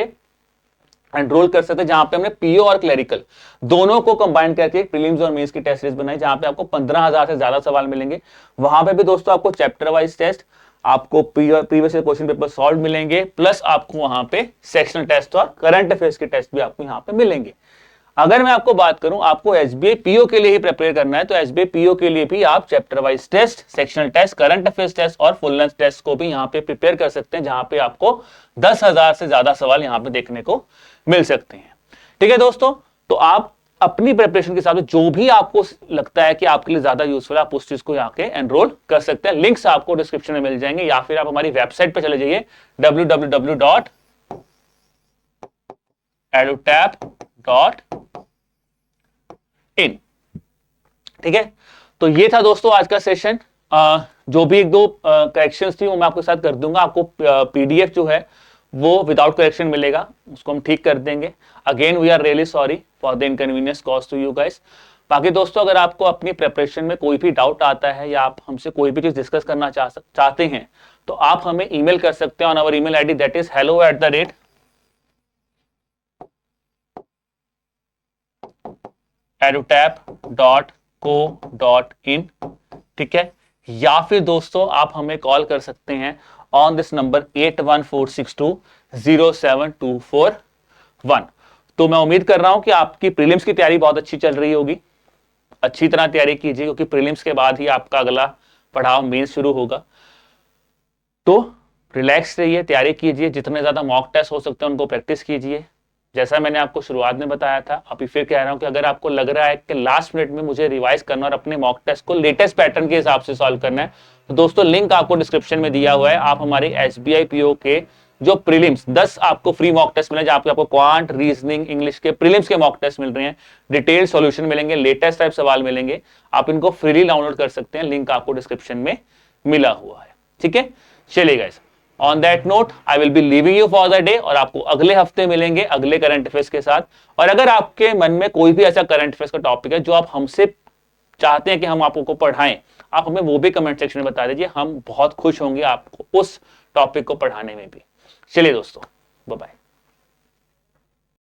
एनरोल कर सकते हैं, जहां पे हमने PO और क्लरिकल दोनों को कंबाइन करके प्रीलिम्स और मेंस की टेस्ट सीरीज बनाई, जहां पे आपको 15,000 से ज्यादा सवाल मिलेंगे। वहां पे भी दोस्तों आपको चैप्टर वाइज टेस्ट, आपको प्रीवियस क्वेश्चन पेपर सॉल्व मिलेंगे, प्लस आपको वहां पे सेक्शनल टेस्ट और करंट अफेयर्स के टेस्ट भी आपको यहाँ पे मिलेंगे। अगर मैं आपको बात करूं आपको SBI PO के लिए ही प्रिपेयर करना है तो SBI PO के लिए भी आप chapter wise test, sectional test, current affairs test और फुल लेंथ टेस्ट को भी यहाँ पे प्रिपेयर कर सकते हैं, जहां पे आपको 10,000 से ज्यादा सवाल यहाँ पे देखने को मिल सकते हैं, ठीक है दोस्तों। तो आप अपनी प्रिपरेशन के हिसाब से जो भी आपको लगता है कि आपके लिए ज्यादा यूजफुल है आप उस चीज को यहाँ के एनरोल कर सकते हैं। लिंक्स आपको डिस्क्रिप्शन में मिल जाएंगे, या फिर आप हमारी वेबसाइट पे चले जाइए www.edutap.in, ठीक है। तो ये था दोस्तों आज का सेशन। जो भी एक दो करेक्शंस थी वो मैं आपके साथ कर दूंगा। आपको PDF जो है वो विदाउट करेक्शन मिलेगा, उसको हम ठीक कर देंगे। Again we are really sorry for the inconvenience cause to you guys. बाकी दोस्तों अगर आपको अपनी प्रिपरेशन में कोई भी डाउट आता है या आप हमसे कोई भी चीज डिस्कस करना चाहते हैं तो आप हमें ईमेल कर सकते हैं on our email ID that is hello@edutap.co.in। ठीक है, या फिर दोस्तों आप हमें कॉल कर सकते हैं ऑन दिस नंबर 8146207241। तो मैं उम्मीद कर रहा हूं कि आपकी प्रीलिम्स की तैयारी बहुत अच्छी चल रही होगी। अच्छी तरह तैयारी कीजिए क्योंकि प्रीलिम्स के बाद ही आपका अगला पड़ाव मेंस शुरू होगा। तो रिलैक्स रहिए, तैयारी कीजिए, जितने ज्यादा मॉक टेस्ट हो सकते हैं उनको प्रैक्टिस कीजिए। जैसा मैंने आपको शुरुआत में बताया था, अभी फिर कह रहा हूं कि अगर आपको लग रहा है कि लास्ट मिनट में मुझे रिवाइज करना और अपने मॉक टेस्ट को लेटेस्ट पैटर्न के हिसाब से सॉल्व करना है, तो दोस्तों लिंक आपको डिस्क्रिप्शन में दिया हुआ है। आप हमारे SBI PO के जो प्रीलिम्स 10 आपको फ्री मॉक टेस्ट मिले, जहां पे आपको क्वांट, रीजनिंग, इंग्लिश के प्रीलिम्स के मॉक टेस्ट मिल रहे हैं, डिटेल सॉल्यूशन मिलेंगे, लेटेस्ट टाइप सवाल मिलेंगे, आप इनको फ्रीली डाउनलोड कर सकते हैं। लिंक आपको डिस्क्रिप्शन में मिला हुआ है। ठीक है, चलिए guys, on that note I will be leaving you for the day और आपको अगले हफ्ते मिलेंगे अगले करंट अफेयर्स के साथ। और अगर आपके मन में कोई भी ऐसा करंट अफेयर्स का टॉपिक है जो आप हमसे चाहते हैं कि हम आपको पढ़ाएं, आप हमें वो भी कमेंट सेक्शन में बता दीजिए। हम बहुत खुश होंगे आपको उस टॉपिक को पढ़ाने में भी। चलिए दोस्तों, बाय बाय।